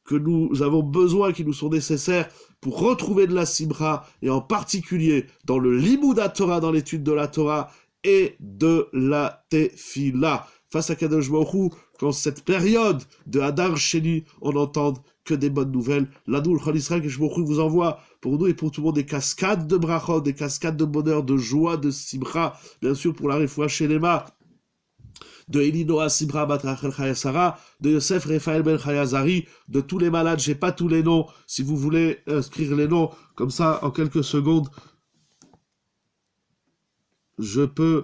Speaker 1: que nous avons besoin, qui nous sont nécessaires pour retrouver de la simra, et en particulier dans le limouda Torah, dans l'étude de la Torah, et de la tefila. Face à Kadosh Baruch Hu, quand cette période de Hadar Sheni, on n'entende que des bonnes nouvelles. L'Adoul Chol Israël, que Baruch Hu vous envoie pour nous et pour tout le monde des cascades de brachot, des cascades de bonheur, de joie, de simra, bien sûr pour la refoua Shelema, de Elinoa Simra Bat Rachel Chayasara, de Yosef Raphaël Ben Chayazari, de tous les malades, j'ai pas tous les noms, si vous voulez inscrire les noms, comme ça, en quelques secondes, je peux,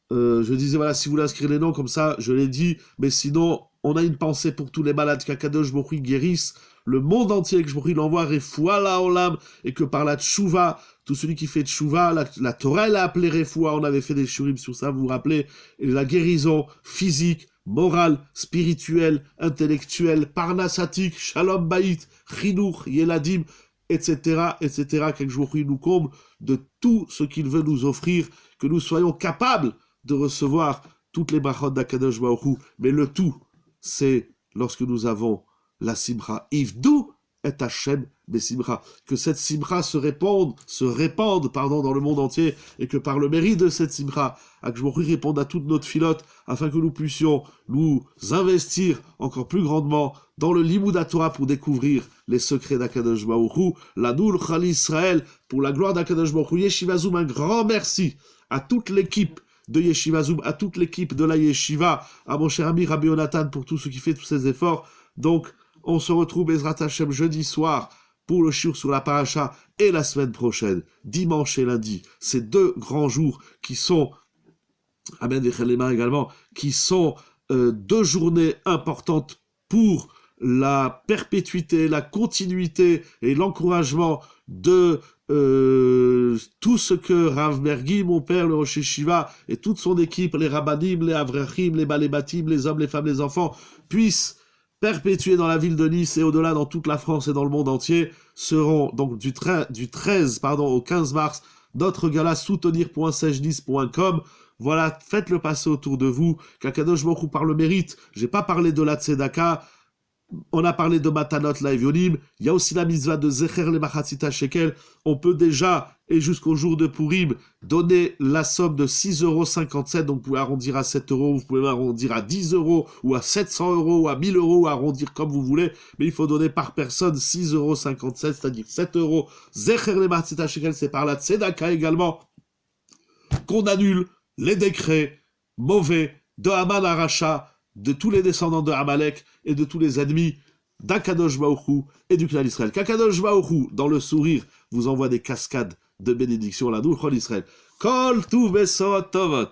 Speaker 1: je disais, voilà, si vous voulez inscrire les noms, comme ça, je l'ai dit, mais sinon, on a une pensée pour tous les malades, qu'Akadosh Baruch Hu guérisse le monde entier, que Baruch Hu l'envoie refoua la olam, et que par la tchouva, tout celui qui fait tchouva, la Torah, elle a appelé refoua, on avait fait des shurim sur ça, vous vous rappelez, et la guérison physique, morale, spirituelle, intellectuelle, parnasatique, shalom baït, chinuch, yeladim, etc., etc., que Baruch Hu nous comble de tout ce qu'il veut nous offrir, que nous soyons capables de recevoir toutes les brachot d'Akadosh Baruch Hu, mais le tout, c'est lorsque nous avons la simra. Ivdu et Hashem besimcha. Que cette simcha se répande, dans le monde entier, et que par le mérite de cette simcha, Akadosh Baruch Hu réponde à toutes nos tfilotes, afin que nous puissions nous investir encore plus grandement dans le Limud Torah pour découvrir les secrets d'Akadosh Baruch Hu, la Noul Chal Israël, pour la gloire d'Akadosh Baruch Hu. Yeshiva Zoom, un grand merci à toute l'équipe de Yeshiva Zoom, à toute l'équipe de la Yeshiva, à mon cher ami Rabbi Yonatan pour tout ce qui fait tous ces efforts. Donc, on se retrouve Bezrat Hashem jeudi soir pour le shiur sur la paracha, et la semaine prochaine, dimanche et lundi, ces 2 grands jours qui sont, Amen Vechelema également, qui sont 2 journées importantes pour la perpétuité, la continuité et l'encouragement de tout ce que Rav Mergui, mon père, le Rosh Yeshiva, et toute son équipe, les Rabbanim, les Avrachim, les Balébatim, les hommes, les femmes, les enfants, puissent perpétués dans la ville de Nice et au-delà dans toute la France et dans le monde entier, seront donc du 13 au 15 mars, notre gala soutenir.sejnice.com. Voilà, faites-le passer autour de vous, qu'Akadosh Baruch Hu par le mérite. J'ai pas parlé de la Tzedaka, on a parlé de Matanot Laevionim, il y a aussi la mitzvah de Zecher le Machatzita Shekel. On peut déjà, et jusqu'au jour de Purim, donner la somme de 6,57 €, donc vous pouvez arrondir à 7 €, vous pouvez arrondir à 10 € ou à 700 € ou à 1000 €, ou arrondir comme vous voulez, mais il faut donner par personne 6,57 €, c'est-à-dire 7 €. Zecher le Machatzita Shekel, c'est par la Tzedaka également qu'on annule les décrets mauvais de Haman Aracha, de tous les descendants de Amalek et de tous les ennemis d'Akadosh Baruch Hu et du clan d'Israël. Qu'Akadosh Baruch Hu, dans le sourire, vous envoie des cascades de bénédictions, la Noul Chol Israël. Kol Tuv Besot Tovot.